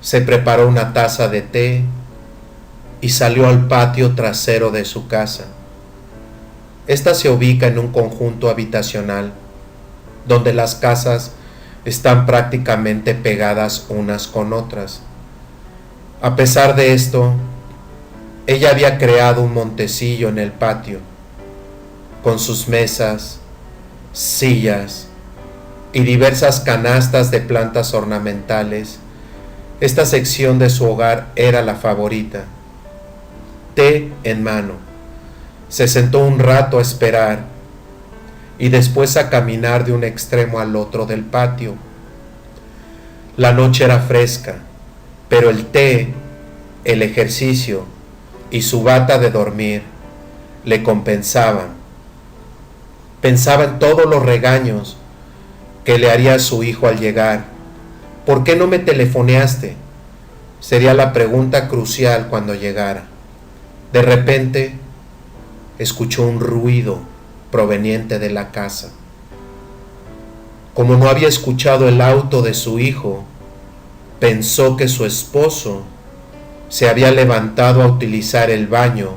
Se preparó una taza de té y salió al patio trasero de su casa. Esta se ubica en un conjunto habitacional donde las casas están prácticamente pegadas unas con otras. A pesar de esto, ella había creado un montecillo en el patio, con sus mesas, sillas y diversas canastas de plantas ornamentales. Esta sección de su hogar era la favorita. Té en mano, se sentó un rato a esperar y después a caminar de un extremo al otro del patio. La noche era fresca, pero el té, el ejercicio y su bata de dormir le compensaban. Pensaba en todos los regaños que le haría a su hijo al llegar. ¿Por qué no me telefoneaste? Sería la pregunta crucial cuando llegara. De repente, escuchó un ruido proveniente de la casa. Como no había escuchado el auto de su hijo, pensó que su esposo se había levantado a utilizar el baño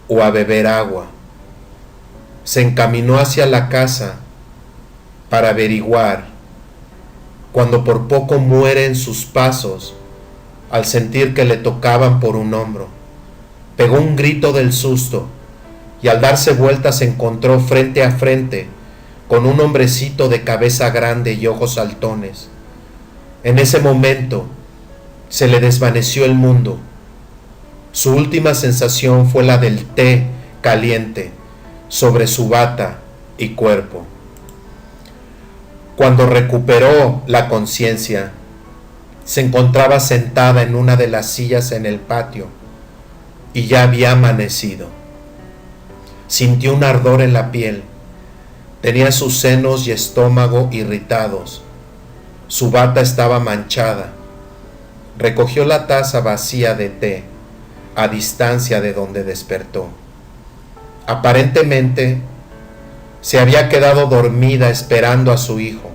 o a beber agua. Se encaminó hacia la casa para averiguar, cuando por poco muere en sus pasos al sentir que le tocaban por un hombro. Pegó un grito del susto y al darse vuelta se encontró frente a frente con un hombrecito de cabeza grande y ojos saltones. En ese momento se le desvaneció el mundo. Su última sensación fue la del té caliente sobre su bata y cuerpo. Cuando recuperó la conciencia, se encontraba sentada en una de las sillas en el patio y ya había amanecido. Sintió un ardor en la piel. Tenía sus senos y estómago irritados. Su bata estaba manchada. Recogió la taza vacía de té a distancia de donde despertó. Aparentemente se había quedado dormida esperando a su hijo.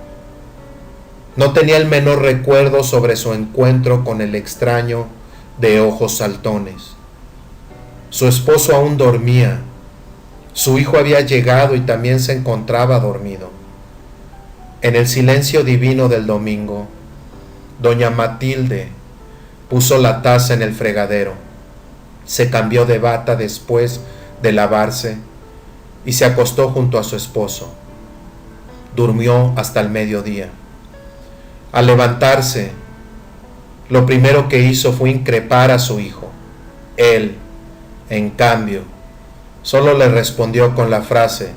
No tenía el menor recuerdo sobre su encuentro con el extraño de ojos saltones. Su esposo aún dormía. Su hijo había llegado y también se encontraba dormido. En el silencio divino del domingo, doña Matilde puso la taza en el fregadero, se cambió de bata después de lavarse y se acostó junto a su esposo. Durmió hasta el mediodía. Al levantarse, lo primero que hizo fue increpar a su hijo. Él, en cambio, solo le respondió con la frase: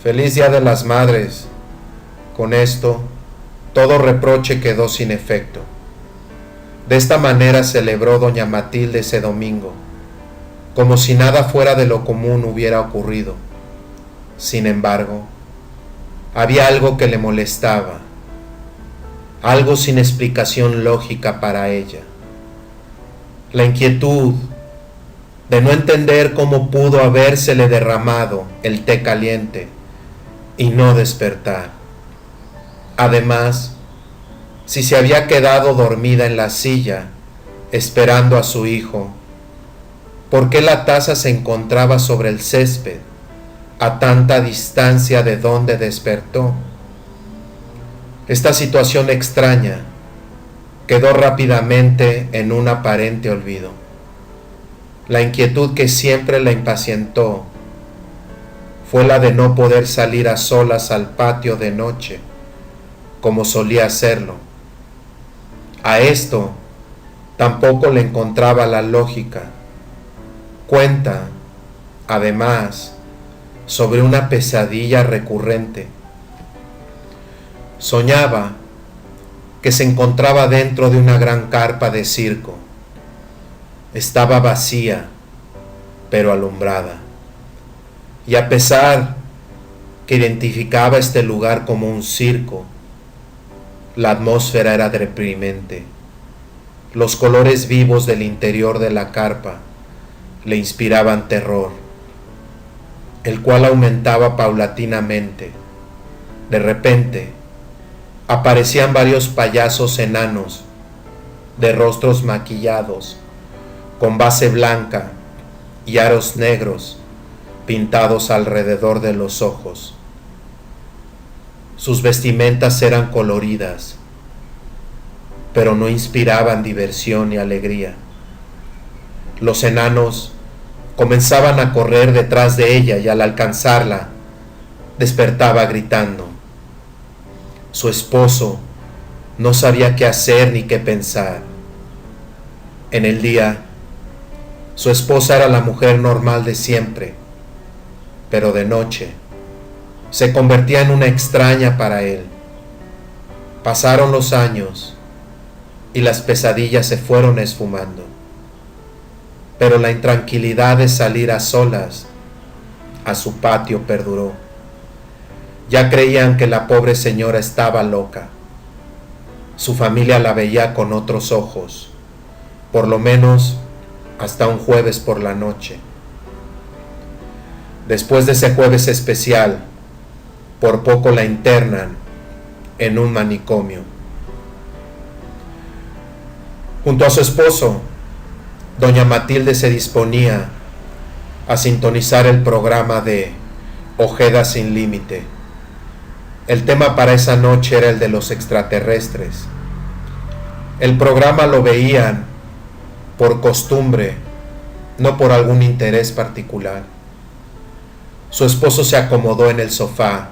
«Feliz Día de las Madres». Con esto, todo reproche quedó sin efecto. De esta manera celebró doña Matilde ese domingo, como si nada fuera de lo común hubiera ocurrido. Sin embargo, había algo que le molestaba, algo sin explicación lógica para ella. La inquietud de no entender cómo pudo habérsele derramado el té caliente y no despertar. Además, si se había quedado dormida en la silla esperando a su hijo, ¿por qué la taza se encontraba sobre el césped a tanta distancia de donde despertó? Esta situación extraña quedó rápidamente en un aparente olvido. La inquietud que siempre la impacientó fue la de no poder salir a solas al patio de noche, como solía hacerlo. A esto tampoco le encontraba la lógica. Cuenta, además, sobre una pesadilla recurrente. Soñaba que se encontraba dentro de una gran carpa de circo. Estaba vacía, pero alumbrada. Y a pesar que identificaba este lugar como un circo, la atmósfera era deprimente. Los colores vivos del interior de la carpa le inspiraban terror, el cual aumentaba paulatinamente. De repente, aparecían varios payasos enanos, de rostros maquillados, con base blanca y aros negros pintados alrededor de los ojos. Sus vestimentas eran coloridas, pero no inspiraban diversión ni alegría. Los enanos comenzaban a correr detrás de ella y al alcanzarla, despertaba gritando. Su esposo no sabía qué hacer ni qué pensar. En el día, su esposa era la mujer normal de siempre, pero de noche se convertía en una extraña para él. Pasaron los años y las pesadillas se fueron esfumando, pero la intranquilidad de salir a solas a su patio perduró. Ya creían que la pobre señora estaba loca. Su familia la veía con otros ojos, por lo menos hasta un jueves por la noche. Después de ese jueves especial, por poco la internan en un manicomio. Junto a su esposo, doña Matilde se disponía a sintonizar el programa de Ojeda sin Límite. El tema para esa noche era el de los extraterrestres. El programa lo veían por costumbre, no por algún interés particular. Su esposo se acomodó en el sofá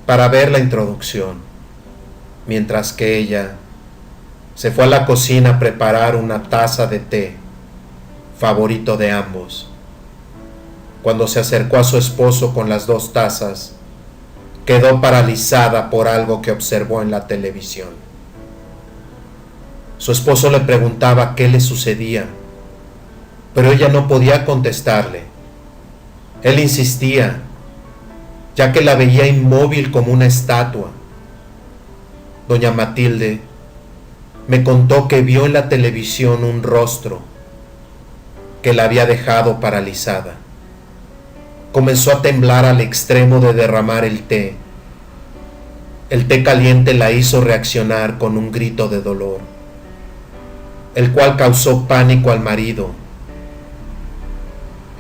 para ver la introducción, mientras que ella se fue a la cocina a preparar una taza de té, favorito de ambos. Cuando se acercó a su esposo con las dos tazas, quedó paralizada por algo que observó en la televisión. Su esposo le preguntaba qué le sucedía, pero ella no podía contestarle. Él insistía, ya que la veía inmóvil como una estatua. Doña Matilde me contó que vio en la televisión un rostro que la había dejado paralizada. Comenzó a temblar al extremo de derramar el té. El té caliente la hizo reaccionar con un grito de dolor, el cual causó pánico al marido.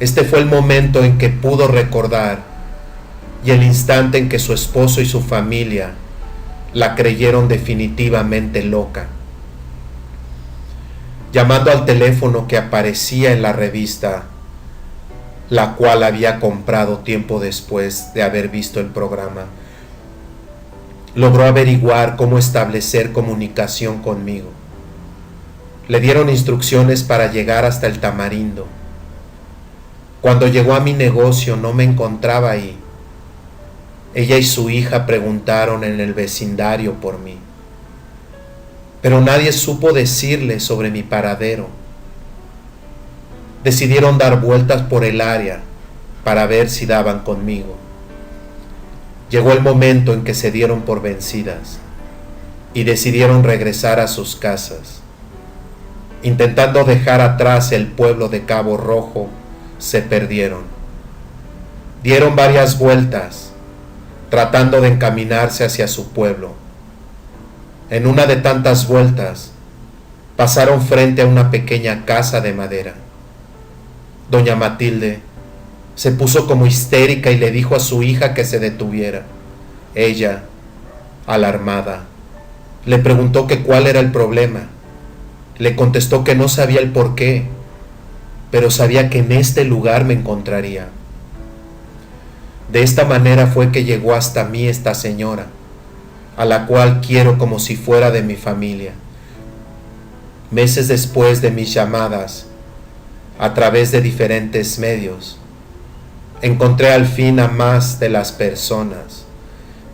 Este fue el momento en que pudo recordar y el instante en que su esposo y su familia la creyeron definitivamente loca. Llamando al teléfono que aparecía en la revista, la cual había comprado tiempo después de haber visto el programa, logró averiguar cómo establecer comunicación conmigo. Le dieron instrucciones para llegar hasta el Tamarindo. Cuando llegó a mi negocio no me encontraba ahí. Ella y su hija preguntaron en el vecindario por mí, pero nadie supo decirle sobre mi paradero. Decidieron dar vueltas por el área para ver si daban conmigo. Llegó el momento en que se dieron por vencidas y decidieron regresar a sus casas. Intentando dejar atrás el pueblo de Cabo Rojo, se perdieron. Dieron varias vueltas, tratando de encaminarse hacia su pueblo. En una de tantas vueltas, pasaron frente a una pequeña casa de madera. Doña Matilde se puso como histérica y le dijo a su hija que se detuviera. Ella, alarmada, le preguntó que cuál era el problema. Le contestó que no sabía el por qué, pero sabía que en este lugar me encontraría. De esta manera fue que llegó hasta mí esta señora, a la cual quiero como si fuera de mi familia. Meses después de mis llamadas, a través de diferentes medios, encontré al fin a más de las personas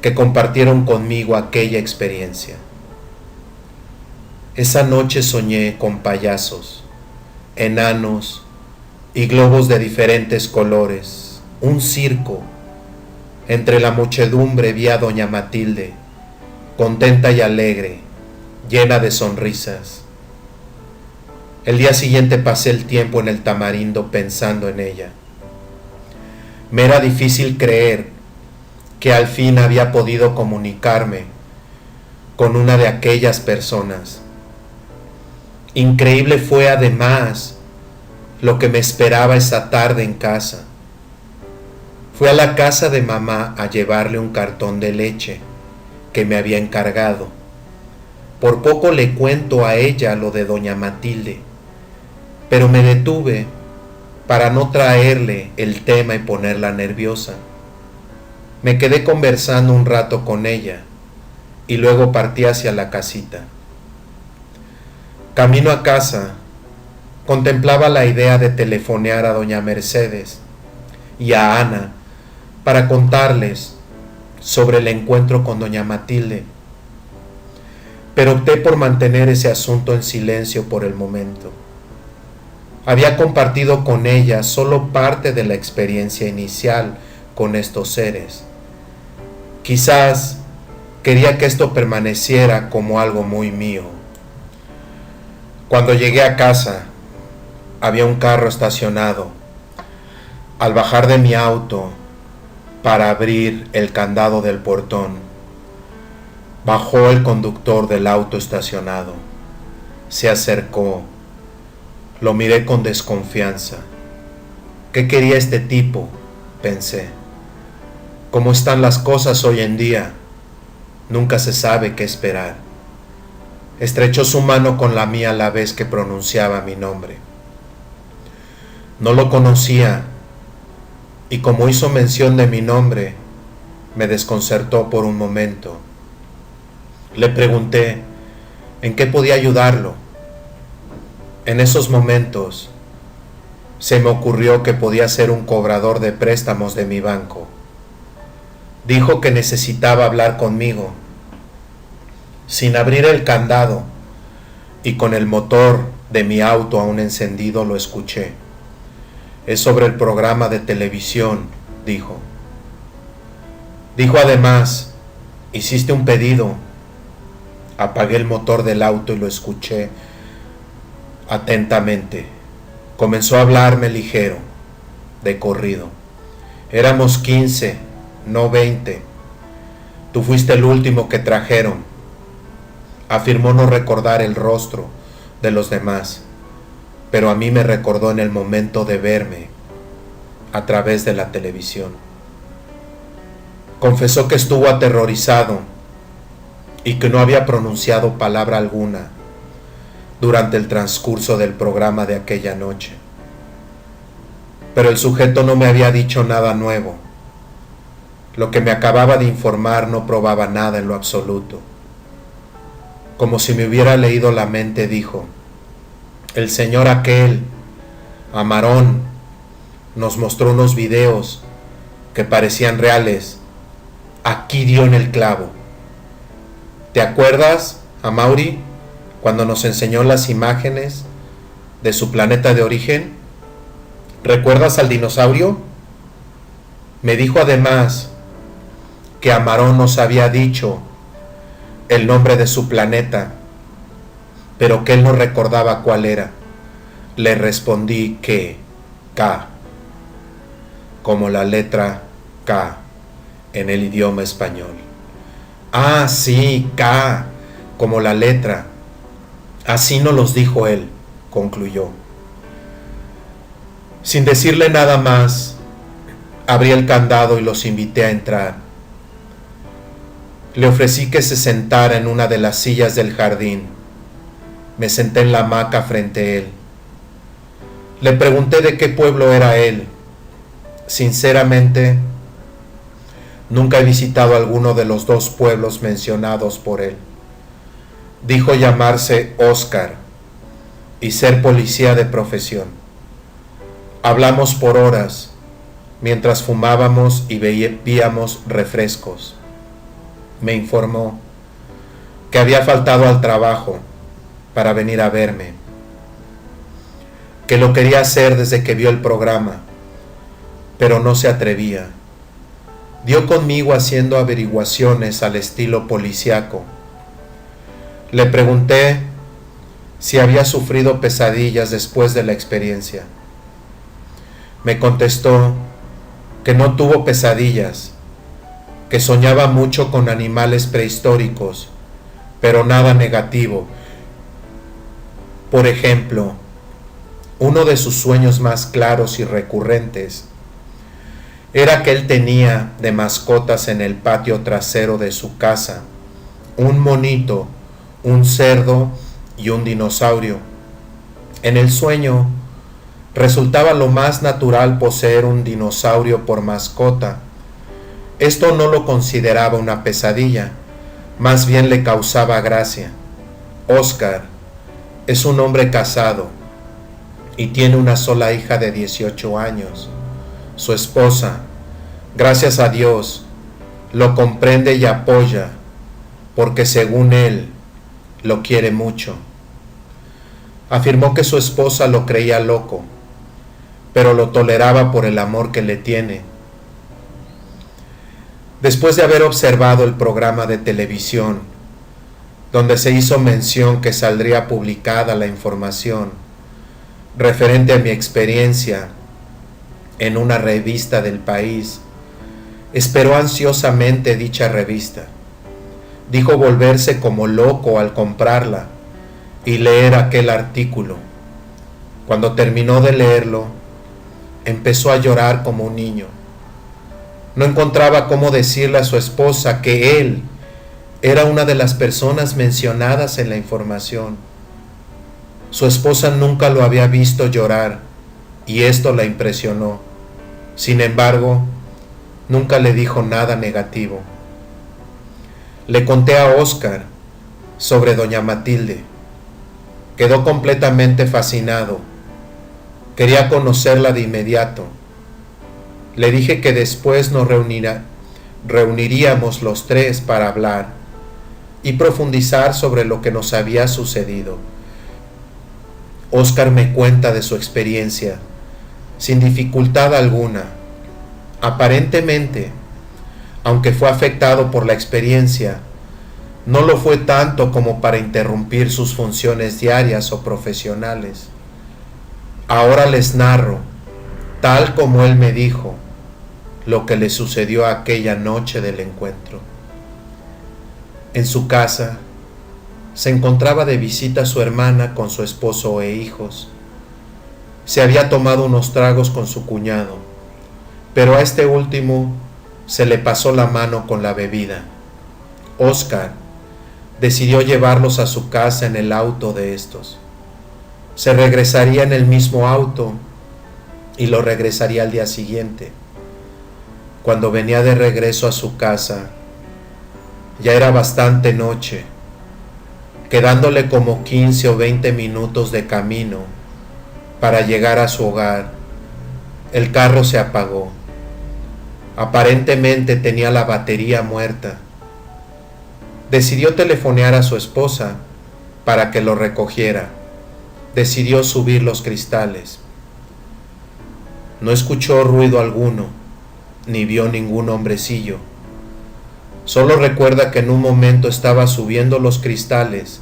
que compartieron conmigo aquella experiencia. Esa noche soñé con payasos, enanos y globos de diferentes colores, un circo. Entre la muchedumbre vi a doña Matilde, contenta y alegre, llena de sonrisas. El día siguiente pasé el tiempo en el Tamarindo pensando en ella. Me era difícil creer que al fin había podido comunicarme con una de aquellas personas. Increíble fue además lo que me esperaba esa tarde en casa. Fui a la casa de mamá a llevarle un cartón de leche que me había encargado. Por poco le cuento a ella lo de doña Matilde, pero me detuve para no traerle el tema y ponerla nerviosa. Me quedé conversando un rato con ella y luego partí hacia la casita. Camino a casa, contemplaba la idea de telefonear a doña Mercedes y a Ana para contarles sobre el encuentro con doña Matilde, pero opté por mantener ese asunto en silencio por el momento. Había compartido con ella solo parte de la experiencia inicial con estos seres. Quizás quería que esto permaneciera como algo muy mío. Cuando llegué a casa, había un carro estacionado. Al bajar de mi auto para abrir el candado del portón, bajó el conductor del auto estacionado. Se acercó. Lo miré con desconfianza. ¿Qué quería este tipo?, pensé. ¿Cómo están las cosas hoy en día? Nunca se sabe qué esperar. Estrechó su mano con la mía a la vez que pronunciaba mi nombre. No lo conocía, y como hizo mención de mi nombre, me desconcertó por un momento. Le pregunté en qué podía ayudarlo. En esos momentos se me ocurrió que podía ser un cobrador de préstamos de mi banco. Dijo que necesitaba hablar conmigo. Sin abrir el candado y con el motor de mi auto aún encendido, lo escuché. Es sobre el programa de televisión, dijo. Dijo además, hiciste un pedido. Apagué el motor del auto y lo escuché atentamente. Comenzó a hablarme ligero, de corrido. Éramos 15, no 20. Tú fuiste el último que trajeron. Afirmó no recordar el rostro de los demás, pero a mí me recordó en el momento de verme. a través de la televisión. Confesó que estuvo aterrorizado y que no había pronunciado palabra alguna durante el transcurso del programa de aquella noche. Pero el sujeto no me había dicho nada nuevo. Lo que me acababa de informar no probaba nada en lo absoluto. Como si me hubiera leído la mente, dijo: el señor aquel, Amarón, nos mostró unos videos que parecían reales. Aquí dio en el clavo. ¿Te acuerdas, Amaury, cuando nos enseñó las imágenes de su planeta de origen? ¿Recuerdas al dinosaurio? Me dijo además que Amarón nos había dicho el nombre de su planeta, pero que él no recordaba cuál era. Le respondí que K, como la letra K en el idioma español. Ah, sí, K, como la letra. Así nos los dijo él, concluyó. Sin decirle nada más, abrí el candado y los invité a entrar. Le ofrecí que se sentara en una de las sillas del jardín. Me senté en la hamaca frente a él. Le pregunté de qué pueblo era él. Sinceramente, nunca he visitado alguno de los dos pueblos mencionados por él. Dijo llamarse Oscar y ser policía de profesión. Hablamos por horas mientras fumábamos y bebíamos refrescos. Me informó que había faltado al trabajo para venir a verme, que lo quería hacer desde que vio el programa, pero no se atrevía. Dio conmigo haciendo averiguaciones al estilo policíaco. Le pregunté si había sufrido pesadillas después de la experiencia. Me contestó que no tuvo pesadillas, que soñaba mucho con animales prehistóricos, pero nada negativo. Por ejemplo, uno de sus sueños más claros y recurrentes era que él tenía de mascotas en el patio trasero de su casa un monito, un cerdo y un dinosaurio. En el sueño resultaba lo más natural poseer un dinosaurio por mascota. Esto no lo consideraba una pesadilla, más bien le causaba gracia. Oscar es un hombre casado y tiene una sola hija de 18 años. Su esposa, gracias a Dios, lo comprende y apoya, porque según él, lo quiere mucho. Afirmó que su esposa lo creía loco, pero lo toleraba por el amor que le tiene. Después de haber observado el programa de televisión, donde se hizo mención que saldría publicada la información referente a mi experiencia en una revista del país, esperó ansiosamente dicha revista. Dijo volverse como loco al comprarla y leer aquel artículo. Cuando terminó de leerlo, empezó a llorar como un niño. No encontraba cómo decirle a su esposa que él era una de las personas mencionadas en la información. Su esposa nunca lo había visto llorar y esto la impresionó. Sin embargo, nunca le dijo nada negativo. Le conté a Oscar sobre doña Matilde. Quedó completamente fascinado. Quería conocerla de inmediato. Le dije que después nos reuniríamos los tres para hablar y profundizar sobre lo que nos había sucedido. Oscar me cuenta de su experiencia, sin dificultad alguna. Aparentemente, aunque fue afectado por la experiencia, no lo fue tanto como para interrumpir sus funciones diarias o profesionales. Ahora les narro, tal como él me dijo, lo que le sucedió aquella noche del encuentro. En su casa se encontraba de visita su hermana con su esposo e hijos. Se había tomado unos tragos con su cuñado, pero a este último se le pasó la mano con la bebida. Óscar decidió llevarlos a su casa en el auto de estos. Se regresaría en el mismo auto y lo regresaría al día siguiente. Cuando venía de regreso a su casa, ya era bastante noche, quedándole como 15 o 20 minutos de camino para llegar a su hogar. El carro se apagó. Aparentemente tenía la batería muerta. Decidió telefonear a su esposa para que lo recogiera. Decidió subir los cristales. No escuchó ruido alguno, ni vio ningún hombrecillo. Solo recuerda que en un momento estaba subiendo los cristales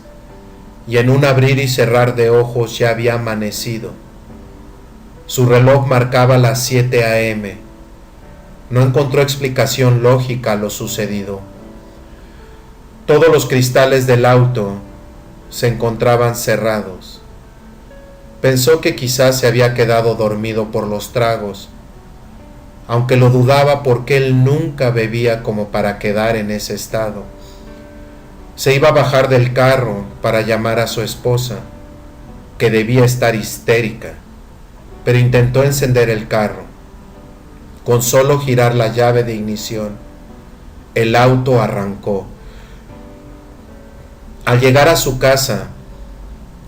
y en un abrir y cerrar de ojos ya había amanecido. Su reloj marcaba las 7 a.m. No encontró explicación lógica a lo sucedido. Todos los cristales del auto se encontraban cerrados. Pensó que quizás se había quedado dormido por los tragos, aunque lo dudaba porque él nunca bebía como para quedar en ese estado. Se iba a bajar del carro para llamar a su esposa, que debía estar histérica, pero intentó encender el carro. Con solo girar la llave de ignición, el auto arrancó. Al llegar a su casa,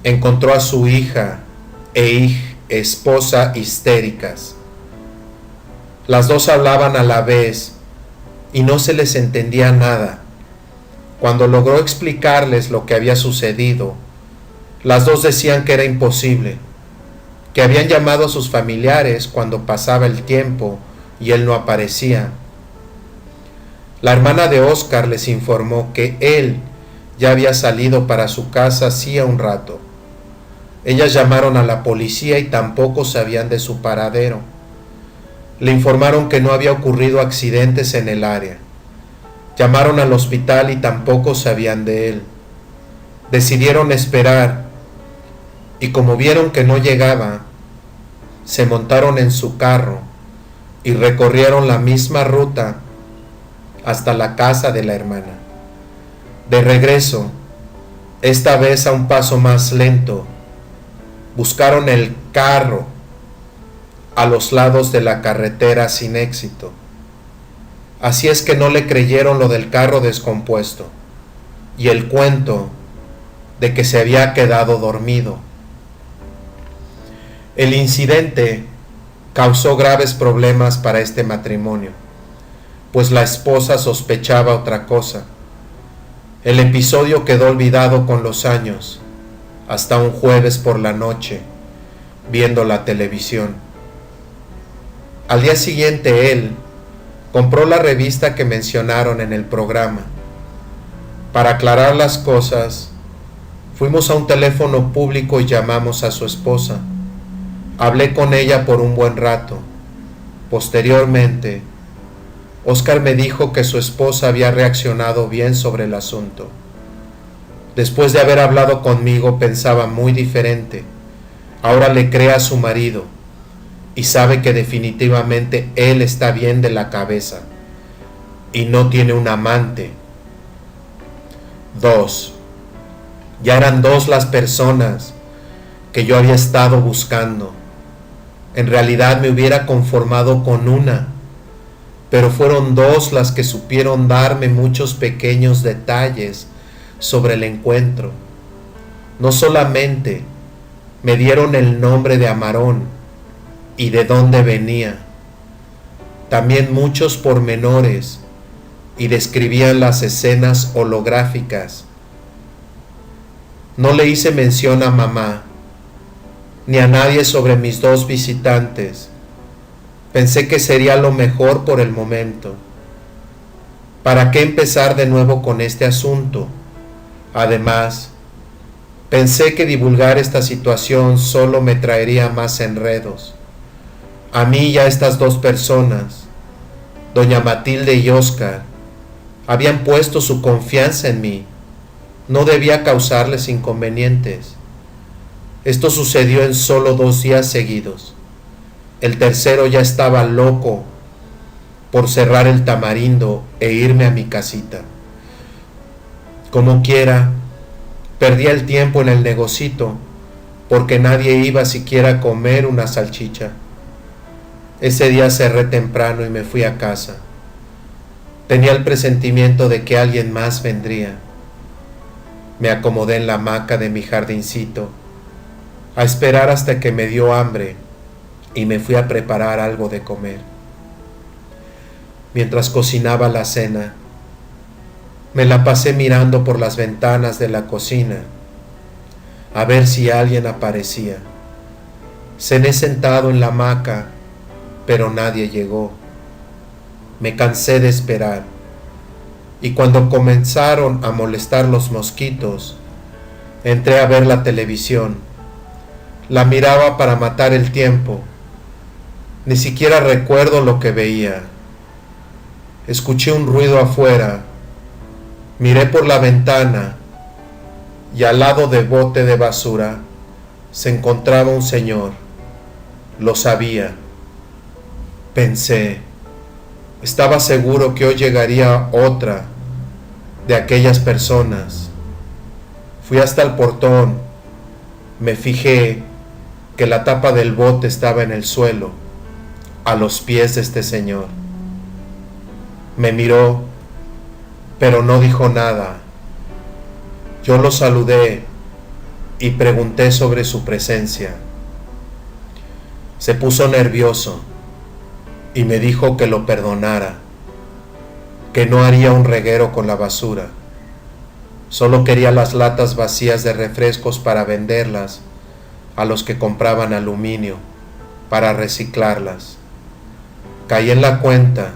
encontró a su hija e esposa histéricas. Las dos hablaban a la vez y no se les entendía nada. Cuando logró explicarles lo que había sucedido, las dos decían que era imposible, que habían llamado a sus familiares cuando pasaba el tiempo y él no aparecía. La hermana de Óscar les informó que él ya había salido para su casa hacía un rato. Ellas llamaron a la policía y tampoco sabían de su paradero. Le informaron que no había ocurrido accidentes en el área. Llamaron al hospital y tampoco sabían de él. Decidieron esperar y como vieron que no llegaba, se montaron en su carro y recorrieron la misma ruta hasta la casa de la hermana. De regreso, esta vez a un paso más lento, buscaron el carro a los lados de la carretera sin éxito. Así es que no le creyeron lo del carro descompuesto y el cuento de que se había quedado dormido. El incidente causó graves problemas para este matrimonio, pues la esposa sospechaba otra cosa. El episodio quedó olvidado con los años, hasta un jueves por la noche, viendo la televisión. Al día siguiente él compró la revista que mencionaron en el programa. Para aclarar las cosas, fuimos a un teléfono público y llamamos a su esposa. Hablé con ella por un buen rato. Posteriormente, Óscar me dijo que su esposa había reaccionado bien sobre el asunto. Después de haber hablado conmigo pensaba muy diferente. Ahora le cree a su marido y sabe que definitivamente él está bien de la cabeza y no tiene un amante. 2. Ya eran 2 las personas que yo había estado buscando. En realidad me hubiera conformado con una, pero fueron 2 las que supieron darme muchos pequeños detalles sobre el encuentro. No solamente me dieron el nombre de Amarón y de dónde venía, también muchos pormenores y describían las escenas holográficas. No le hice mención a mamá ni a nadie sobre mis 2 visitantes. Pensé que sería lo mejor por el momento. ¿Para qué empezar de nuevo con este asunto? Además, pensé que divulgar esta situación solo me traería más enredos. A mí y a estas 2 personas, doña Matilde y Óscar, habían puesto su confianza en mí. No debía causarles inconvenientes. Esto sucedió en solo 2 días seguidos. El tercero ya estaba loco por cerrar el tamarindo e irme a mi casita. Como quiera, perdía el tiempo en el negocito, porque nadie iba siquiera a comer una salchicha. Ese día cerré temprano y me fui a casa. Tenía el presentimiento de que alguien más vendría. Me acomodé en la hamaca de mi jardincito, a esperar hasta que me dio hambre, y me fui a preparar algo de comer. Mientras cocinaba la cena, me la pasé mirando por las ventanas de la cocina, a ver si alguien aparecía. Cené sentado en la hamaca, pero nadie llegó. Me cansé de esperar, y cuando comenzaron a molestar los mosquitos, entré a ver la televisión. La miraba para matar el tiempo. Ni siquiera recuerdo lo que veía. Escuché un ruido afuera. Miré por la ventana y al lado del bote de basura se encontraba un señor. Lo sabía. Pensé, estaba seguro que hoy llegaría otra de aquellas personas. Fui hasta el portón. Me fijé que la tapa del bote estaba en el suelo, a los pies de este señor. Me miró, pero no dijo nada. Yo lo saludé y pregunté sobre su presencia. Se puso nervioso y me dijo que lo perdonara, que no haría un reguero con la basura. Solo quería las latas vacías de refrescos para venderlas a los que compraban aluminio, para reciclarlas. Caí en la cuenta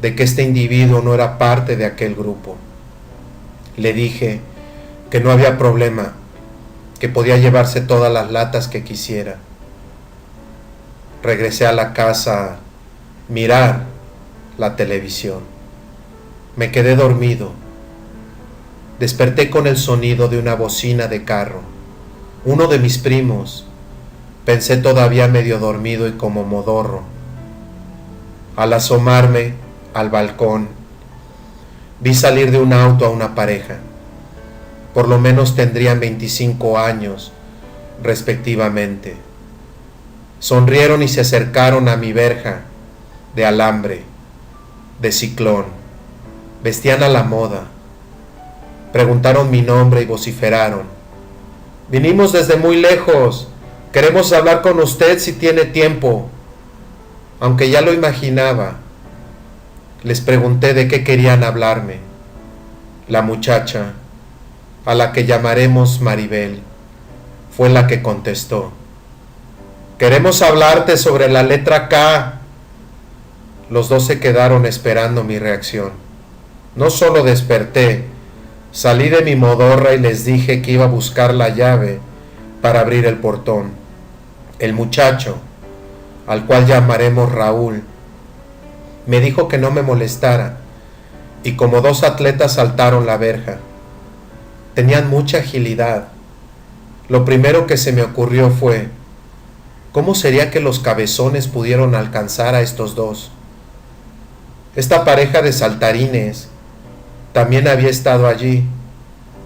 de que este individuo no era parte de aquel grupo. Le dije que no había problema, que podía llevarse todas las latas que quisiera. Regresé a la casa a mirar la televisión. Me quedé dormido. Desperté con el sonido de una bocina de carro. Uno de mis primos. Pensé todavía medio dormido y como modorro. Al asomarme al balcón, vi salir de un auto a una pareja. Por lo menos tendrían 25 años, respectivamente. Sonrieron y se acercaron a mi verja de alambre, de ciclón. Vestían a la moda. Preguntaron mi nombre y vociferaron: «Vinimos desde muy lejos. Queremos hablar con usted si tiene tiempo». Aunque ya lo imaginaba, les pregunté de qué querían hablarme. La muchacha, a la que llamaremos Maribel, fue la que contestó: «Queremos hablarte sobre la letra K». Los dos se quedaron esperando mi reacción. No solo desperté, salí de mi modorra y les dije que iba a buscar la llave para abrir el portón. El muchacho, al cual llamaremos Raúl, me dijo que no me molestara, y como dos atletas saltaron la verja. Tenían mucha agilidad. Lo primero que se me ocurrió fue: ¿cómo sería que los cabezones pudieron alcanzar a estos dos? Esta pareja de saltarines también había estado allí.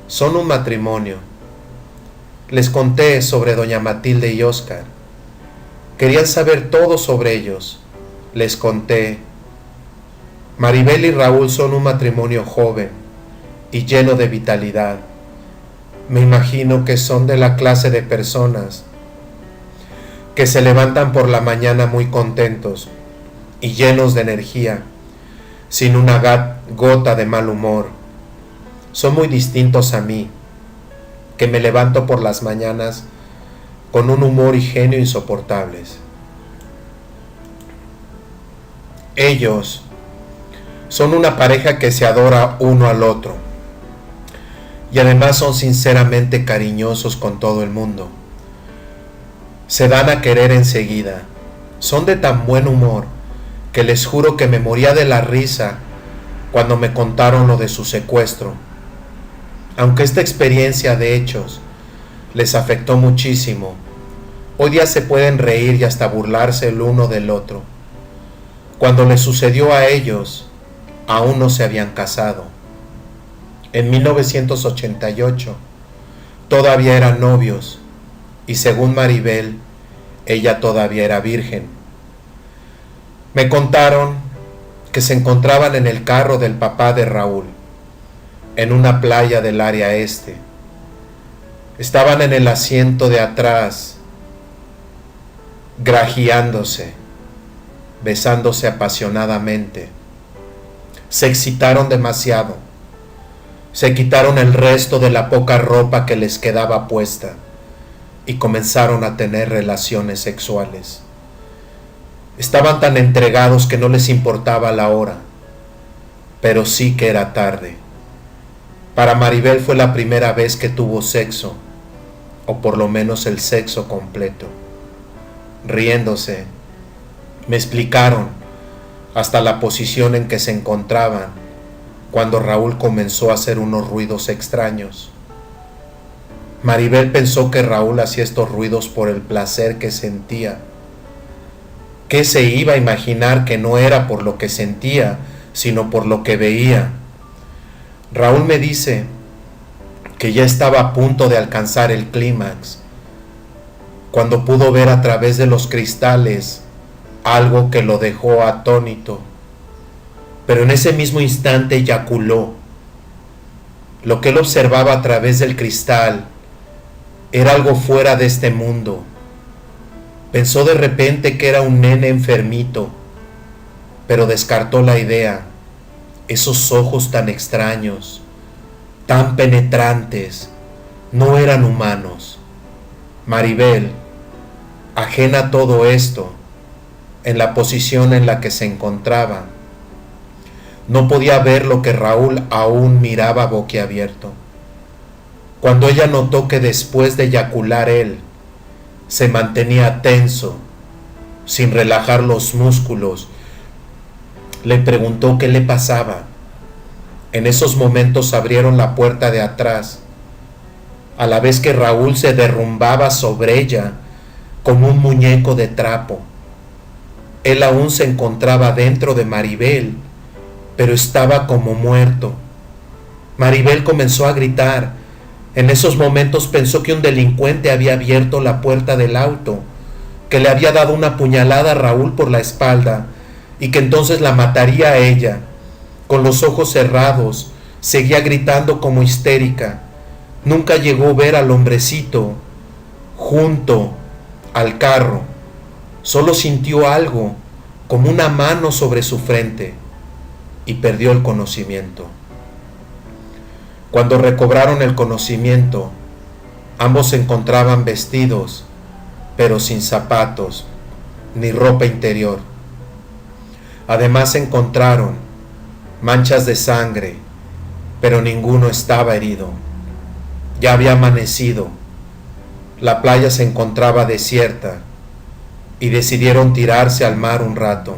Son un matrimonio. Les conté sobre doña Matilde y Óscar. Querían saber todo sobre ellos. Les conté: Maribel y Raúl son un matrimonio joven y lleno de vitalidad. Me imagino que son de la clase de personas que se levantan por la mañana muy contentos y llenos de energía, sin una gota de mal humor. Son muy distintos a mí, que me levanto por las mañanas con un humor y genio insoportables. Ellos son una pareja que se adora uno al otro, y además son sinceramente cariñosos con todo el mundo. Se dan a querer enseguida. Son de tan buen humor que les juro que me moría de la risa cuando me contaron lo de su secuestro. Aunque esta experiencia de hechos les afectó muchísimo, hoy día se pueden reír y hasta burlarse el uno del otro. Cuando les sucedió a ellos, aún no se habían casado. En 1988 todavía eran novios y según Maribel, ella todavía era virgen. Me contaron que se encontraban en el carro del papá de Raúl, en una playa del área este. Estaban en el asiento de atrás, grajeándose, besándose apasionadamente. Se excitaron demasiado. Se quitaron el resto de la poca ropa que les quedaba puesta y comenzaron a tener relaciones sexuales. Estaban tan entregados que no les importaba la hora, pero sí que era tarde. Para Maribel fue la primera vez que tuvo sexo, o por lo menos el sexo completo. Riéndose, me explicaron hasta la posición en que se encontraban cuando Raúl comenzó a hacer unos ruidos extraños. Maribel pensó que Raúl hacía estos ruidos por el placer que sentía. ¿Qué se iba a imaginar que no era por lo que sentía, sino por lo que veía? Raúl me dice que ya estaba a punto de alcanzar el clímax, cuando pudo ver a través de los cristales algo que lo dejó atónito, pero en ese mismo instante eyaculó. Lo que él observaba a través del cristal era algo fuera de este mundo. Pensó de repente que era un nene enfermito, pero descartó la idea. Esos ojos tan extraños, tan penetrantes, no eran humanos. Maribel, ajena a todo esto, en la posición en la que se encontraba, no podía ver lo que Raúl aún miraba boquiabierto. Cuando ella notó que después de eyacular él, se mantenía tenso, sin relajar los músculos, le preguntó qué le pasaba. En esos momentos abrieron la puerta de atrás, a la vez que Raúl se derrumbaba sobre ella como un muñeco de trapo. Él aún se encontraba dentro de Maribel, pero estaba como muerto. Maribel comenzó a gritar. En esos momentos pensó que un delincuente había abierto la puerta del auto, que le había dado una puñalada a Raúl por la espalda y que entonces la mataría a ella. Con los ojos cerrados, seguía gritando como histérica. Nunca llegó a ver al hombrecito junto al carro. Solo sintió algo, como una mano sobre su frente, y perdió el conocimiento. Cuando recobraron el conocimiento, ambos se encontraban vestidos, pero sin zapatos ni ropa interior. Además se encontraron manchas de sangre, pero ninguno estaba herido. Ya había amanecido, la playa se encontraba desierta y decidieron tirarse al mar un rato.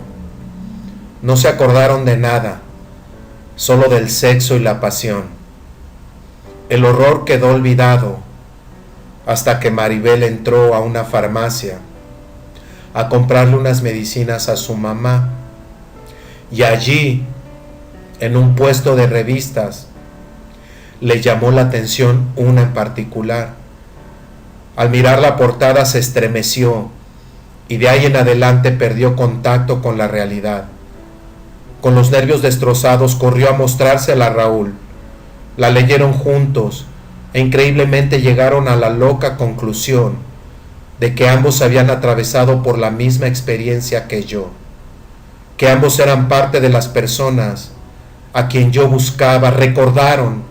No se acordaron de nada, solo del sexo y la pasión. El horror quedó olvidado hasta que Maribel entró a una farmacia a comprarle unas medicinas a su mamá, y allí, en un puesto de revistas, le llamó la atención una en particular. Al mirar la portada se estremeció y de ahí en adelante perdió contacto con la realidad. Con los nervios destrozados corrió a mostrársela a Raúl. La leyeron juntos e increíblemente llegaron a la loca conclusión de que ambos habían atravesado por la misma experiencia que yo, que ambos eran parte de las personas a quien yo buscaba. Recordaron.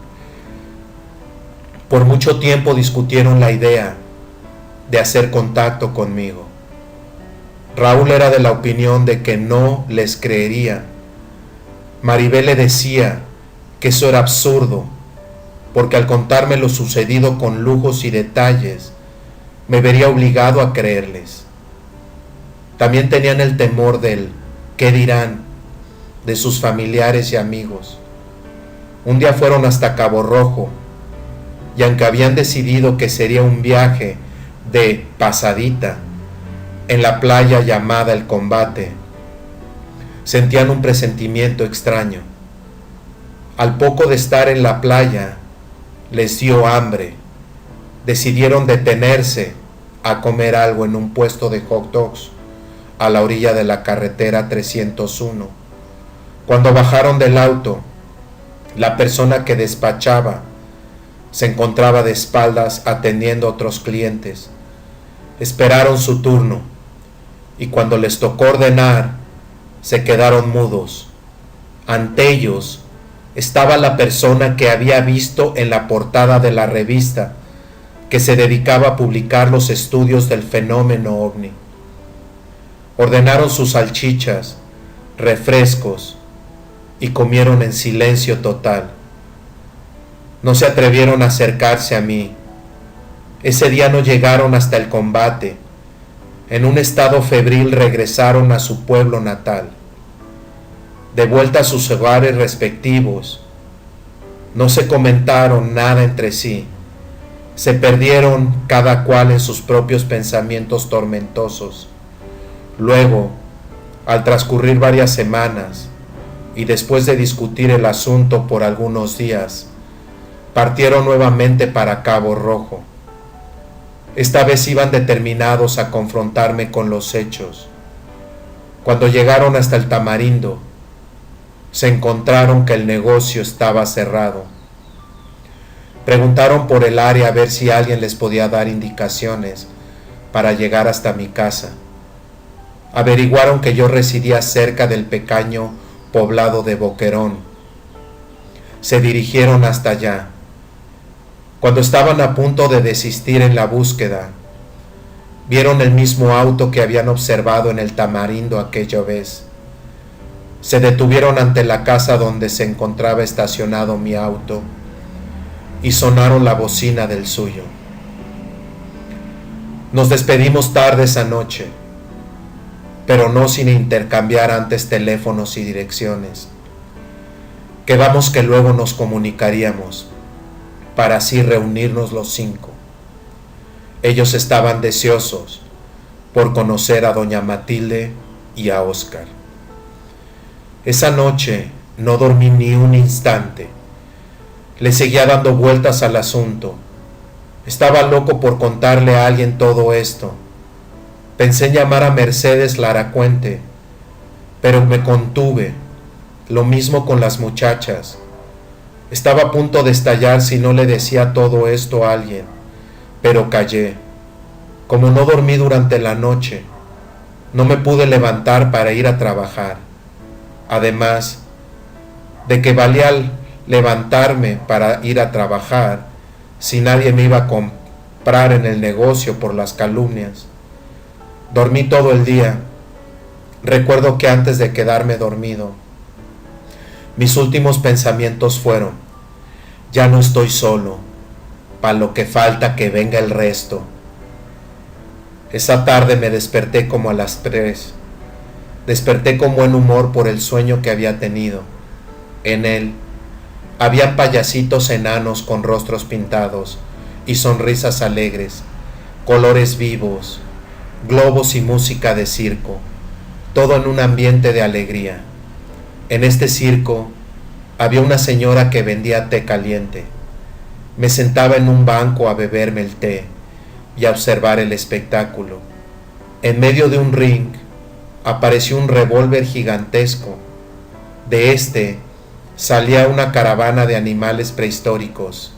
Por mucho tiempo discutieron la idea de hacer contacto conmigo. Raúl era de la opinión de que no les creería. Maribel le decía que eso era absurdo, porque al contarme lo sucedido con lujos y detalles, me vería obligado a creerles. También tenían el temor del ¿qué dirán?, de sus familiares y amigos. Un día fueron hasta Cabo Rojo, y aunque habían decidido que sería un viaje de pasadita en la playa llamada El Combate, sentían un presentimiento extraño. Al poco de estar en la playa, les dio hambre. Decidieron detenerse a comer algo en un puesto de hot dogs a la orilla de la carretera 301. Cuando bajaron del auto, la persona que despachaba se encontraba de espaldas atendiendo a otros clientes. Esperaron su turno y cuando les tocó ordenar, se quedaron mudos. Ante ellos estaba la persona que había visto en la portada de la revista que se dedicaba a publicar los estudios del fenómeno ovni. Ordenaron sus salchichas, refrescos y comieron en silencio total. No se atrevieron a acercarse a mí. Ese día no llegaron hasta el combate. En un estado febril regresaron a su pueblo natal. De vuelta a sus hogares respectivos, no se comentaron nada entre sí. Se perdieron cada cual en sus propios pensamientos tormentosos. Luego, al transcurrir varias semanas, y después de discutir el asunto por algunos días, partieron nuevamente para Cabo Rojo. Esta vez iban determinados a confrontarme con los hechos. Cuando llegaron hasta el Tamarindo, se encontraron que el negocio estaba cerrado. Preguntaron por el área a ver si alguien les podía dar indicaciones para llegar hasta mi casa. Averiguaron que yo residía cerca del pequeño poblado de Boquerón. Se dirigieron hasta allá. Cuando estaban a punto de desistir en la búsqueda, vieron el mismo auto que habían observado en el Tamarindo aquella vez. Se detuvieron ante la casa donde se encontraba estacionado mi auto y sonaron la bocina del suyo. Nos despedimos tarde esa noche, pero no sin intercambiar antes teléfonos y direcciones. Quedamos que luego nos comunicaríamos para así reunirnos los 5. Ellos estaban deseosos por conocer a doña Matilde y a Óscar. Esa noche no dormí ni un instante. Le seguía dando vueltas al asunto. Estaba loco por contarle a alguien todo esto. Pensé en llamar a Mercedes Laracuente, pero me contuve. Lo mismo con las muchachas. Estaba a punto de estallar si no le decía todo esto a alguien, pero callé. Como no dormí durante la noche, no me pude levantar para ir a trabajar. Además de que valía levantarme para ir a trabajar si nadie me iba a comprar en el negocio por las calumnias. Dormí todo el día. Recuerdo que antes de quedarme dormido, mis últimos pensamientos fueron: ya no estoy solo, pa' lo que falta que venga el resto. Esa tarde me desperté como a las 3. Desperté con buen humor por el sueño que había tenido. En él había payasitos enanos con rostros pintados y sonrisas alegres, colores vivos, globos y música de circo, todo en un ambiente de alegría. En este circo había una señora que vendía té caliente. Me sentaba en un banco a beberme el té y a observar el espectáculo. En medio de un ring apareció un revólver gigantesco. De este salía una caravana de animales prehistóricos.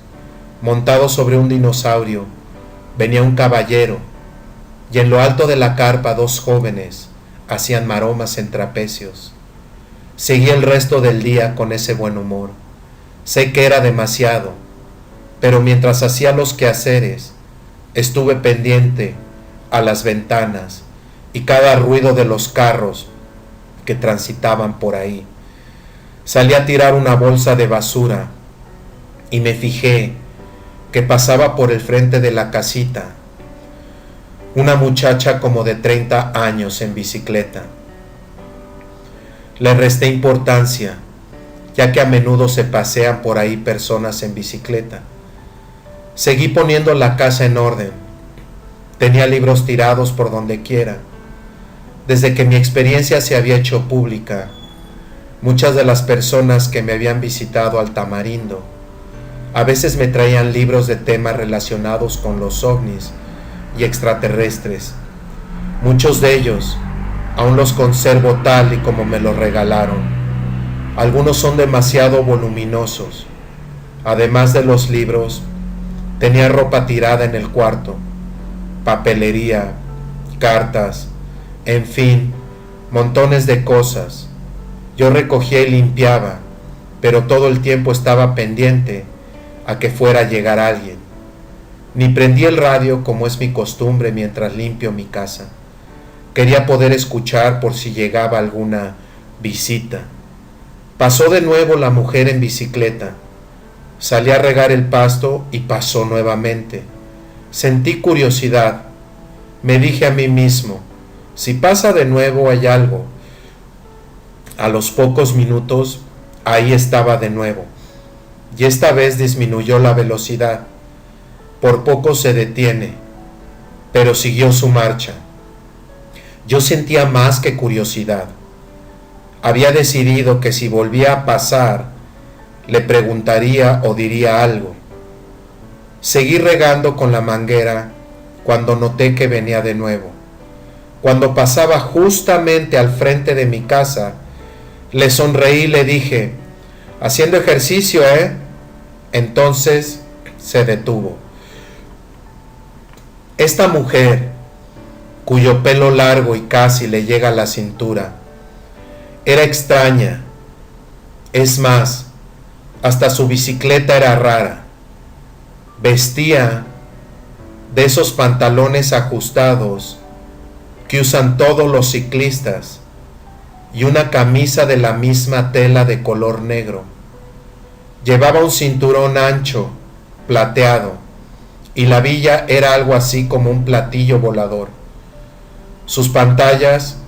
Montado sobre un dinosaurio venía un caballero, y en lo alto de la carpa 2 jóvenes hacían maromas en trapecios. Seguí el resto del día con ese buen humor. Sé que era demasiado, pero mientras hacía los quehaceres, estuve pendiente a las ventanas y cada ruido de los carros que transitaban por ahí. Salí a tirar una bolsa de basura y me fijé que pasaba por el frente de la casita una muchacha como de 30 años en bicicleta. Le resté importancia, ya que a menudo se pasean por ahí personas en bicicleta. Seguí poniendo la casa en orden. Tenía libros tirados por donde quiera. Desde que mi experiencia se había hecho pública, muchas de las personas que me habían visitado al Tamarindo a veces me traían libros de temas relacionados con los ovnis y extraterrestres. Muchos de ellos aún los conservo tal y como me los regalaron. Algunos son demasiado voluminosos. Además de los libros, tenía ropa tirada en el cuarto, papelería, cartas, en fin, montones de cosas. Yo recogía y limpiaba, pero todo el tiempo estaba pendiente a que fuera a llegar alguien. Ni prendí el radio como es mi costumbre mientras limpio mi casa. Quería poder escuchar por si llegaba alguna visita. Pasó de nuevo la mujer en bicicleta. Salí a regar el pasto y pasó nuevamente. Sentí curiosidad. Me dije a mí mismo, si pasa de nuevo hay algo. A los pocos minutos, ahí estaba de nuevo. Y esta vez disminuyó la velocidad. Por poco se detiene, pero siguió su marcha. Yo sentía más que curiosidad. Había decidido que si volvía a pasar, le preguntaría o diría algo. Seguí regando con la manguera cuando noté que venía de nuevo. Cuando pasaba justamente al frente de mi casa, le sonreí y le dije, haciendo ejercicio, ¿eh? Entonces se detuvo. Esta mujer, cuyo pelo largo y casi le llega a la cintura, era extraña. Es más, hasta su bicicleta era rara. Vestía de esos pantalones ajustados que usan todos los ciclistas y una camisa de la misma tela de color negro. Llevaba un cinturón ancho, plateado, y la villa era algo así como un platillo volador. Sus pantallas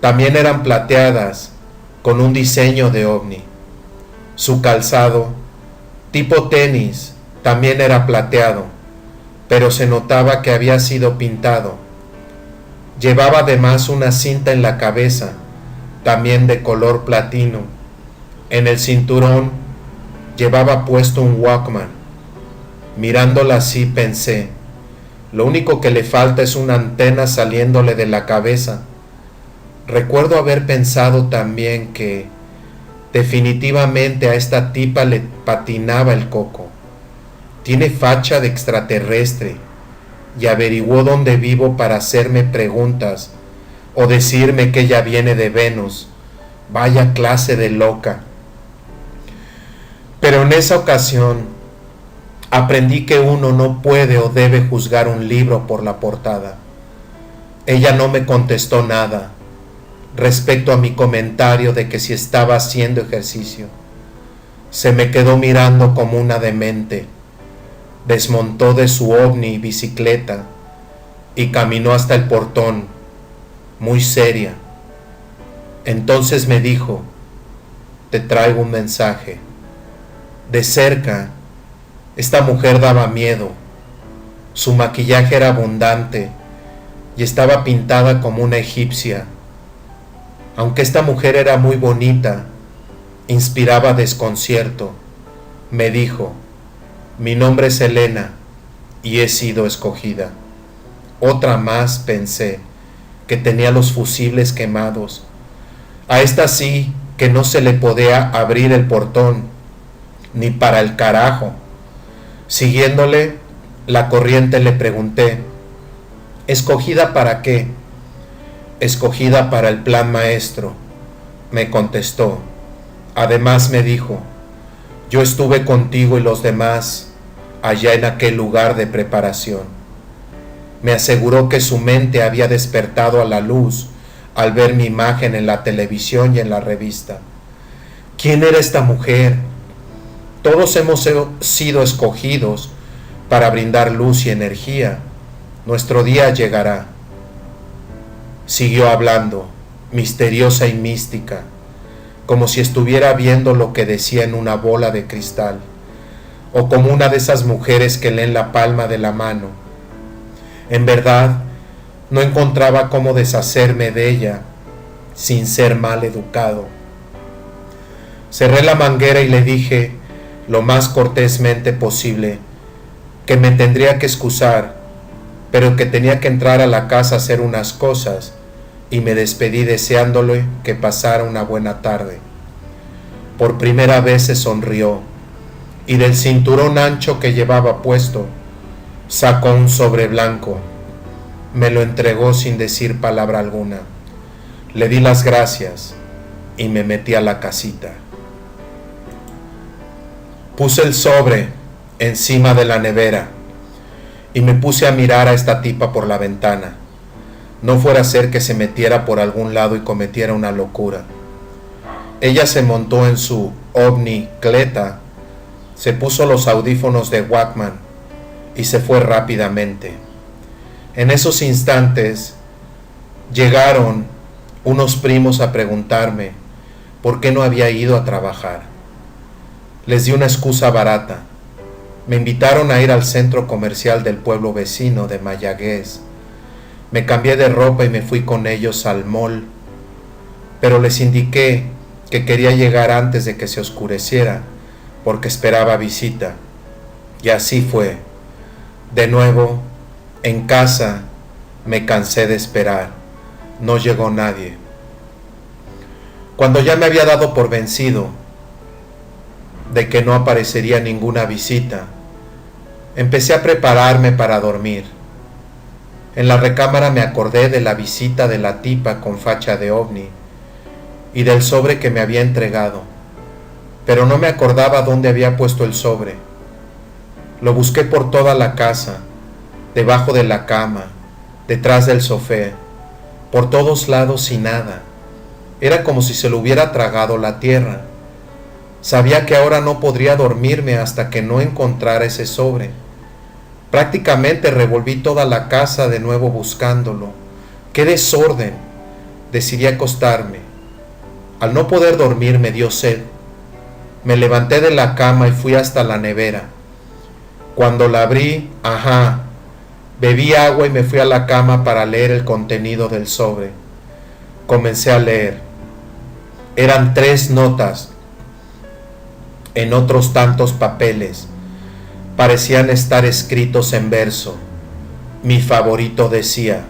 también eran plateadas, con un diseño de ovni. Su calzado, tipo tenis, también era plateado, pero se notaba que había sido pintado. Llevaba además una cinta en la cabeza, también de color platino. En el cinturón llevaba puesto un Walkman. Mirándola así pensé, lo único que le falta es una antena saliéndole de la cabeza. Recuerdo haber pensado también que definitivamente a esta tipa le patinaba el coco. Tiene facha de extraterrestre y averiguó dónde vivo para hacerme preguntas o decirme que ella viene de Venus. Vaya clase de loca. Pero en esa ocasión aprendí que uno no puede o debe juzgar un libro por la portada. Ella no me contestó nada respecto a mi comentario de que si estaba haciendo ejercicio. Se me quedó mirando como una demente. Desmontó de su ovni bicicleta y caminó hasta el portón, muy seria. Entonces me dijo, te traigo un mensaje. De cerca, esta mujer daba miedo. Su maquillaje era abundante y estaba pintada como una egipcia. Aunque esta mujer era muy bonita, inspiraba desconcierto. Me dijo, mi nombre es Elena y he sido escogida. Otra más, pensé, que tenía los fusibles quemados. A esta sí que no se le podía abrir el portón, ni para el carajo. Siguiéndole la corriente le pregunté, ¿escogida para qué? Escogida para el plan maestro, me contestó. Además me dijo, yo estuve contigo y los demás allá en aquel lugar de preparación. Me aseguró que su mente había despertado a la luz al ver mi imagen en la televisión y en la revista. ¿Quién era esta mujer? Todos hemos sido escogidos para brindar luz y energía. Nuestro día llegará. Siguió hablando, misteriosa y mística, como si estuviera viendo lo que decía en una bola de cristal, o como una de esas mujeres que leen la palma de la mano. En verdad, no encontraba cómo deshacerme de ella sin ser mal educado. Cerré la manguera y le dije, lo más cortésmente posible, que me tendría que excusar, pero que tenía que entrar a la casa a hacer unas cosas, y me despedí deseándole que pasara una buena tarde. Por primera vez se sonrió, y del cinturón ancho que llevaba puesto, sacó un sobre blanco. Me lo entregó sin decir palabra alguna. Le di las gracias y me metí a la casita. Puse el sobre encima de la nevera y me puse a mirar a esta tipa por la ventana. No fuera a ser que se metiera por algún lado y cometiera una locura. Ella se montó en su ovnicleta, se puso los audífonos de Walkman y se fue rápidamente. En esos instantes llegaron unos primos a preguntarme por qué no había ido a trabajar. Les di una excusa barata. Me invitaron a ir al centro comercial del pueblo vecino de Mayagüez. Me cambié de ropa y me fui con ellos al mall, pero les indiqué que quería llegar antes de que se oscureciera, porque esperaba visita. Y así fue. De nuevo, en casa, me cansé de esperar. No llegó nadie. Cuando ya me había dado por vencido de que no aparecería ninguna visita, empecé a prepararme para dormir. En la recámara me acordé de la visita de la tipa con facha de ovni y del sobre que me había entregado, pero no me acordaba dónde había puesto el sobre. Lo busqué por toda la casa, debajo de la cama, detrás del sofá, por todos lados y nada. Era como si se lo hubiera tragado la tierra. Sabía que ahora no podría dormirme hasta que no encontrara ese sobre. Prácticamente revolví toda la casa de nuevo buscándolo. ¡Qué desorden! Decidí acostarme. Al no poder dormir me dio sed. Me levanté de la cama y fui hasta la nevera. Cuando la abrí, bebí agua y me fui a la cama para leer el contenido del sobre. Comencé a leer. Eran 3 notas en otros tantos papeles. Parecían estar escritos en verso. Mi favorito decía: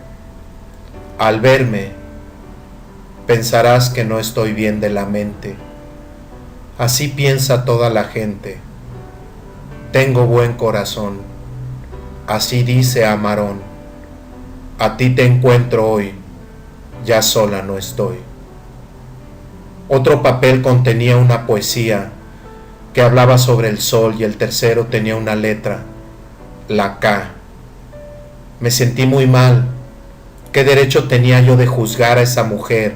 al verme, pensarás que no estoy bien de la mente. Así piensa toda la gente. Tengo buen corazón. Así dice Amarón. A ti te encuentro hoy. Ya sola no estoy. Otro papel contenía una poesía que hablaba sobre el sol y el tercero tenía una letra, la K. Me sentí muy mal. ¿Qué derecho tenía yo de juzgar a esa mujer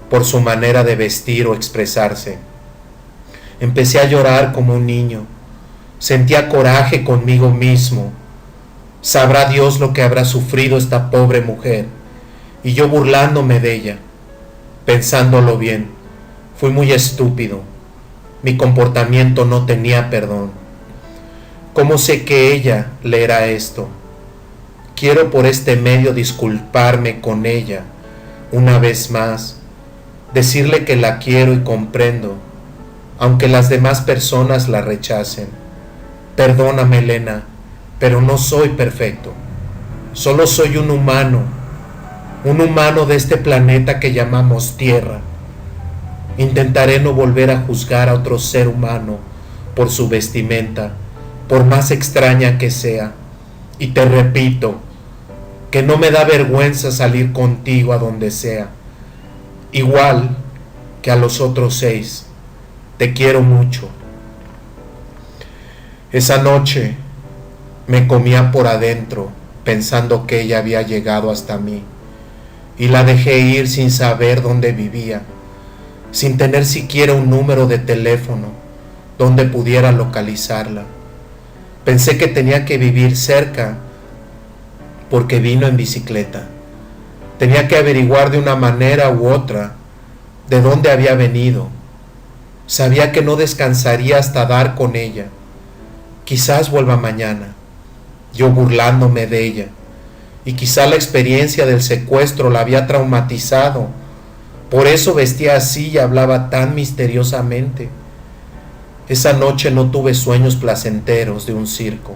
por su manera de vestir o expresarse? Empecé a llorar como un niño. Sentía coraje conmigo mismo. Sabrá Dios lo que habrá sufrido esta pobre mujer. Y yo burlándome de ella. Pensándolo bien, fui muy estúpido. Mi comportamiento no tenía perdón. ¿Cómo sé que ella leerá esto? Quiero por este medio disculparme con ella una vez más, decirle que la quiero y comprendo, aunque las demás personas la rechacen. Perdóname, Elena, pero no soy perfecto. Solo soy un humano de este planeta que llamamos Tierra. Intentaré no volver a juzgar a otro ser humano por su vestimenta, por más extraña que sea. Y te repito que no me da vergüenza salir contigo a donde sea, igual que a los otros 6. Te quiero mucho. Esa noche me comía por adentro pensando que ella había llegado hasta mí y la dejé ir sin saber dónde vivía, sin tener siquiera un número de teléfono donde pudiera localizarla. Pensé que tenía que vivir cerca porque vino en bicicleta. Tenía que averiguar de una manera u otra de dónde había venido. Sabía que no descansaría hasta dar con ella. Quizás vuelva mañana, yo burlándome de ella, y quizá la experiencia del secuestro la había traumatizado Por eso vestía así y hablaba tan misteriosamente. Esa noche no tuve sueños placenteros de un circo.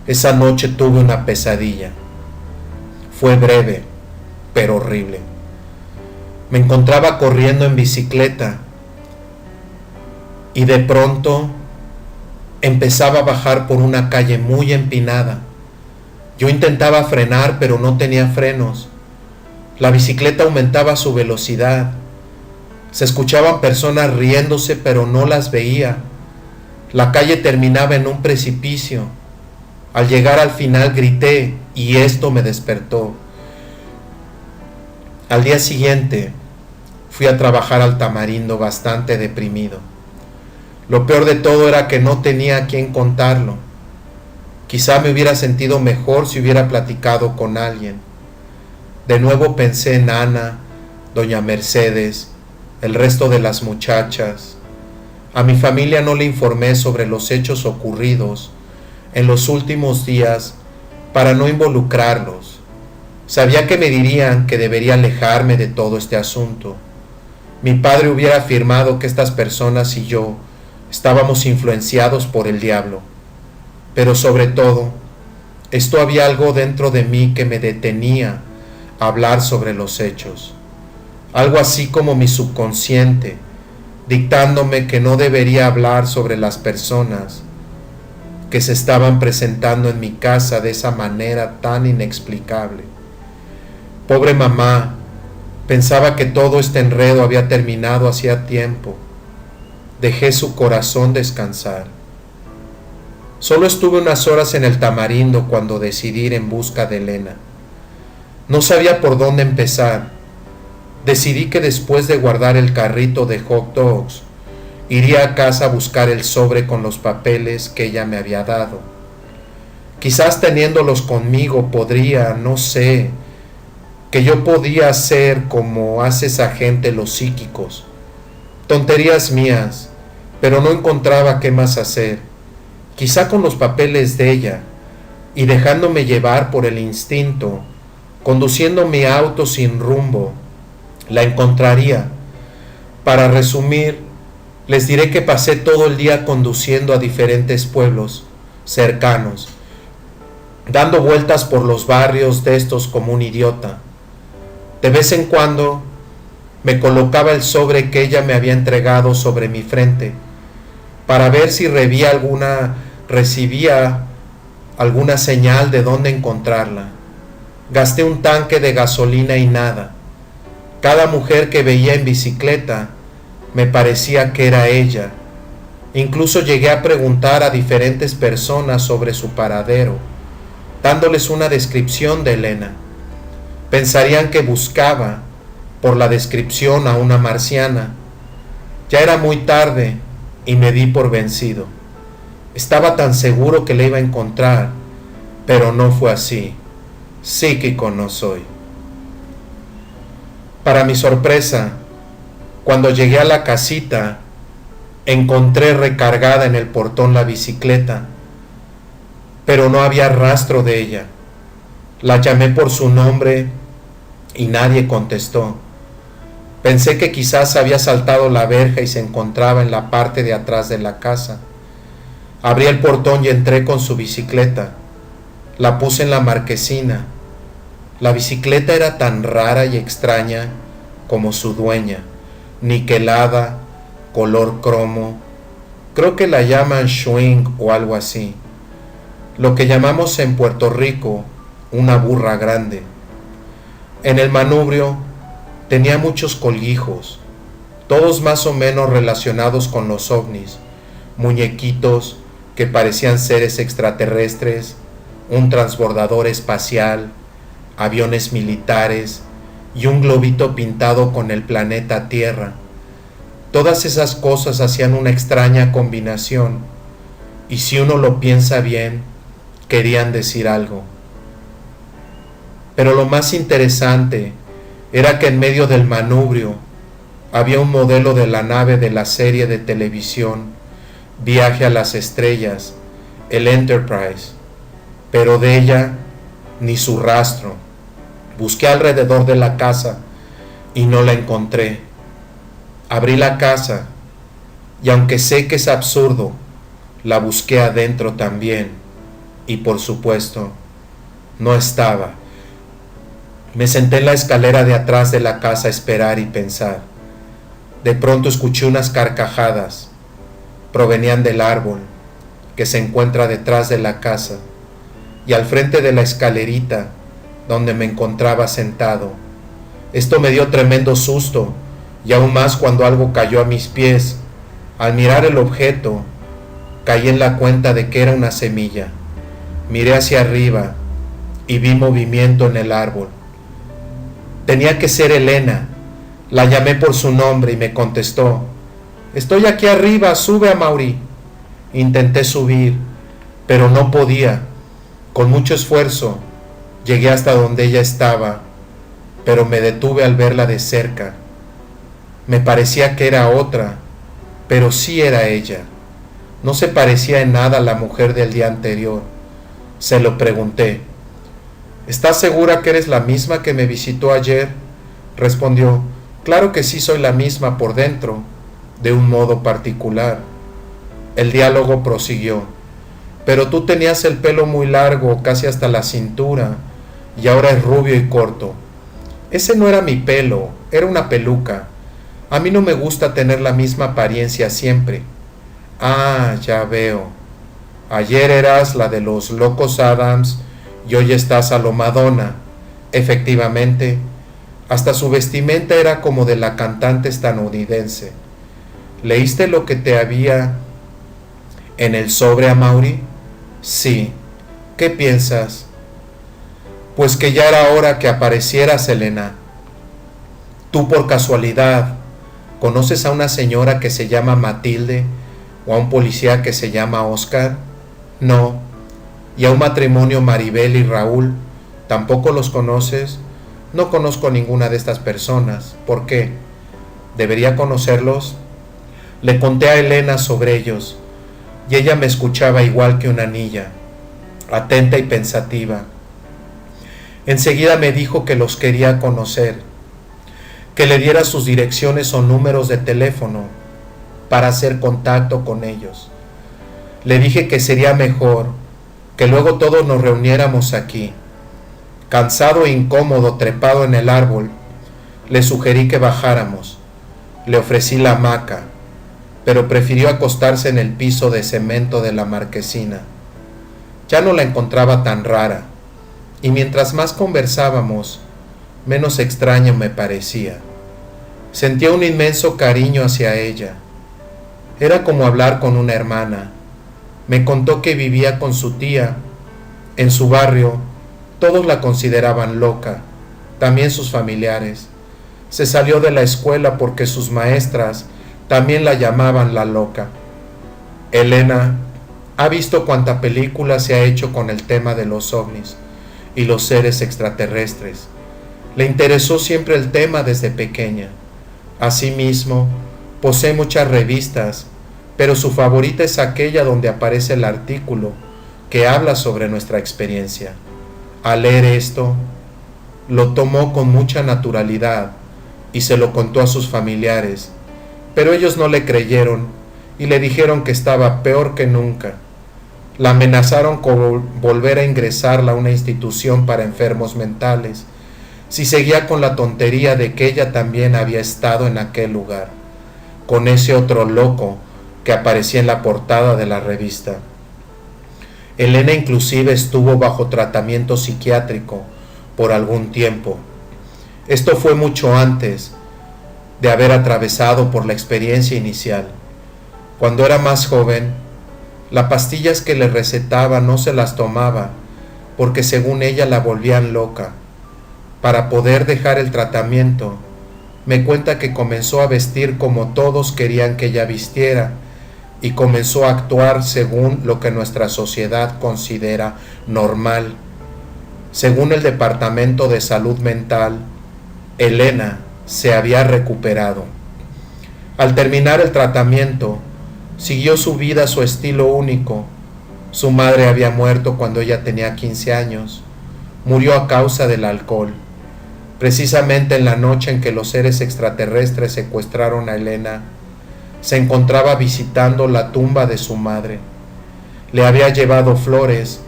Esa noche tuve una pesadilla. Fue breve, pero horrible. Me encontraba corriendo en bicicleta y de pronto empezaba a bajar por una calle muy empinada. Yo intentaba frenar, pero no tenía frenos. La bicicleta aumentaba su velocidad. Se escuchaban personas riéndose, pero no las veía. La calle terminaba en un precipicio. Al llegar al final grité y esto me despertó. Al día siguiente fui a trabajar al Tamarindo bastante deprimido. Lo peor de todo era que no tenía a quién contarlo. Quizá me hubiera sentido mejor si hubiera platicado con alguien. De nuevo pensé en Ana, doña Mercedes, el resto de las muchachas. A mi familia no le informé sobre los hechos ocurridos en los últimos días para no involucrarlos. Sabía que me dirían que debería alejarme de todo este asunto. Mi padre hubiera afirmado que estas personas y yo estábamos influenciados por el diablo. Pero sobre todo, esto había algo dentro de mí que me detenía a hablar sobre los hechos. Algo así como mi subconsciente, dictándome que no debería hablar sobre las personas que se estaban presentando en mi casa de esa manera tan inexplicable. Pobre mamá, pensaba que todo este enredo había terminado hacía tiempo. Dejé su corazón descansar. Solo estuve unas horas en el Tamarindo cuando decidí ir en busca de Elena. No sabía por dónde empezar. Decidí que después de guardar el carrito de hot dogs, iría a casa a buscar el sobre con los papeles que ella me había dado. Quizás teniéndolos conmigo podría, no sé, que yo podía hacer como hace esa gente los psíquicos. Tonterías mías, pero no encontraba qué más hacer. Quizá con los papeles de ella, y dejándome llevar por el instinto, conduciendo mi auto sin rumbo, la encontraría. Para resumir, les diré que pasé todo el día conduciendo a diferentes pueblos cercanos, dando vueltas por los barrios de estos como un idiota. De vez en cuando me colocaba el sobre que ella me había entregado sobre mi frente para ver si recibía alguna señal de dónde encontrarla. Gasté un tanque de gasolina y nada. Cada mujer que veía en bicicleta me parecía que era ella. Incluso llegué a preguntar a diferentes personas sobre su paradero, dándoles una descripción de Elena. Pensarían que buscaba, por la descripción, a una marciana. Ya era muy tarde y me di por vencido. Estaba tan seguro que la iba a encontrar, pero no fue así. Psíquico no soy. Para mi sorpresa, cuando llegué a la casita, encontré recargada en el portón la bicicleta, pero no había rastro de ella. La llamé por su nombre y nadie contestó. Pensé que quizás había saltado la verja y se encontraba en la parte de atrás de la casa. Abrí el portón y entré con su bicicleta. La puse en la marquesina. La bicicleta era tan rara y extraña como su dueña, niquelada, color cromo. Creo que la llaman swing o algo así. Lo que llamamos en Puerto Rico una burra grande. En el manubrio tenía muchos colguijos, todos más o menos relacionados con los ovnis, muñequitos que parecían seres extraterrestres, un transbordador espacial, aviones militares y un globito pintado con el planeta Tierra. Todas esas cosas hacían una extraña combinación, y si uno lo piensa bien, querían decir algo. Pero lo más interesante era que en medio del manubrio había un modelo de la nave de la serie de televisión Viaje a las Estrellas, el Enterprise, pero de ella ni su rastro. Busqué alrededor de la casa y no la encontré. Abrí la casa y aunque sé que es absurdo, la busqué adentro también y por supuesto no estaba. Me senté en la escalera de atrás de la casa a esperar y pensar. De pronto escuché unas carcajadas. Provenían del árbol que se encuentra detrás de la casa y al frente de la escalerita donde me encontraba sentado. Esto me dio tremendo susto y aún más cuando algo cayó a mis pies. Al mirar el objeto, caí en la cuenta de que era una semilla. Miré hacia arriba y vi movimiento en el árbol. Tenía que ser Elena. La llamé por su nombre y me contestó: «Estoy aquí arriba, sube, Amaury». Intenté subir, pero no podía. Con mucho esfuerzo llegué hasta donde ella estaba, pero me detuve al verla de cerca. Me parecía que era otra, pero sí era ella. No se parecía en nada a la mujer del día anterior. Se lo pregunté: «¿Estás segura que eres la misma que me visitó ayer?». Respondió: «Claro que sí, soy la misma por dentro, de un modo particular». El diálogo prosiguió: «Pero tú tenías el pelo muy largo, casi hasta la cintura, y ahora es rubio y corto». «Ese no era mi pelo, era una peluca. A mí no me gusta tener la misma apariencia siempre». «Ah, ya veo. Ayer eras la de los Locos Adams y hoy estás a lo Madonna». Efectivamente, hasta su vestimenta era como de la cantante estadounidense. «¿Leíste lo que te había en el sobre, Amaury?». «Sí». «¿Qué piensas?». «Pues que ya era hora que aparecieras, Elena. Tú por casualidad ¿conoces a una señora que se llama Matilde o a un policía que se llama Oscar?». «No». «¿Y a un matrimonio Maribel y Raúl? ¿Tampoco los conoces?». «No conozco ninguna de estas personas». «¿Por qué? ¿Debería conocerlos?». Le conté a Elena sobre ellos y ella me escuchaba igual que una niña, atenta y pensativa. Enseguida me dijo que los quería conocer, que le diera sus direcciones o números de teléfono para hacer contacto con ellos. Le dije que sería mejor que luego todos nos reuniéramos aquí. Cansado e incómodo trepado en el árbol, le sugerí que bajáramos. Le ofrecí la hamaca, pero prefirió acostarse en el piso de cemento de la marquesina. Ya no la encontraba tan rara, y mientras más conversábamos, menos extraño me parecía. Sentía un inmenso cariño hacia ella. Era como hablar con una hermana. Me contó que vivía con su tía. En su barrio, todos la consideraban loca, también sus familiares. Se salió de la escuela porque sus maestras también la llamaban la loca. Elena ha visto cuánta película se ha hecho con el tema de los ovnis y los seres extraterrestres. Le interesó siempre el tema desde pequeña. Asimismo, posee muchas revistas, pero su favorita es aquella donde aparece el artículo que habla sobre nuestra experiencia. Al leer esto, lo tomó con mucha naturalidad y se lo contó a sus familiares, pero ellos no le creyeron y le dijeron que estaba peor que nunca. La amenazaron con volver a ingresarla a una institución para enfermos mentales si seguía con la tontería de que ella también había estado en aquel lugar, con ese otro loco que aparecía en la portada de la revista. Elena inclusive estuvo bajo tratamiento psiquiátrico por algún tiempo. Esto fue mucho antes de haber atravesado por la experiencia inicial. Cuando era más joven, las pastillas que le recetaba no se las tomaba porque según ella la volvían loca. Para poder dejar el tratamiento, me cuenta que comenzó a vestir como todos querían que ella vistiera y comenzó a actuar según lo que nuestra sociedad considera normal. Según el Departamento de Salud Mental, Elena se había recuperado. Al terminar el tratamiento, siguió su vida a su estilo único. Su madre había muerto cuando ella tenía 15 años. Murió a causa del alcohol. Precisamente en la noche en que los seres extraterrestres secuestraron a Elena, se encontraba visitando la tumba de su madre. Le había llevado flores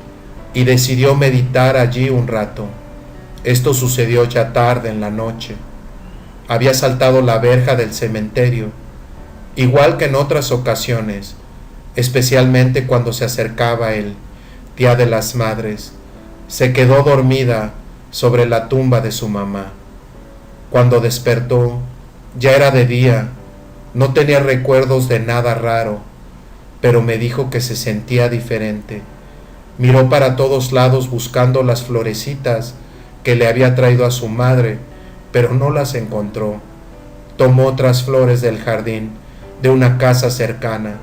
y decidió meditar allí un rato. Esto sucedió ya tarde en la noche. Había saltado la verja del cementerio, igual que en otras ocasiones, especialmente cuando se acercaba el Día de las Madres. Se quedó dormida sobre la tumba de su mamá. Cuando despertó, ya era de día. No tenía recuerdos de nada raro, pero me dijo que se sentía diferente. Miró para todos lados buscando las florecitas que le había traído a su madre, pero no las encontró. Tomó otras flores del jardín de una casa cercana,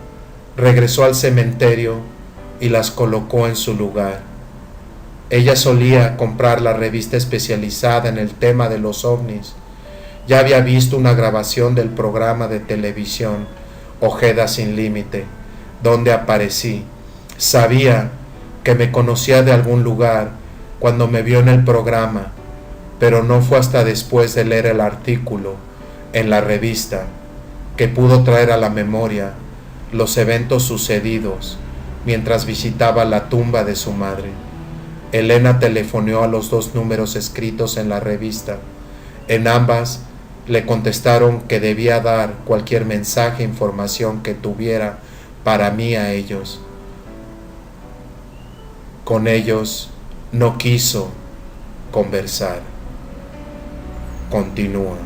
regresó al cementerio y las colocó en su lugar. Ella solía comprar la revista especializada en el tema de los ovnis. Ya había visto una grabación del programa de televisión Ojeda sin Límite, donde aparecí. Sabía que me conocía de algún lugar cuando me vio en el programa, pero no fue hasta después de leer el artículo en la revista que pudo traer a la memoria los eventos sucedidos mientras visitaba la tumba de su madre. Elena telefoneó a los 2 números escritos en la revista. En ambas le contestaron que debía dar cualquier mensaje e información que tuviera para mí a ellos. Con ellos no quiso conversar. Continúa.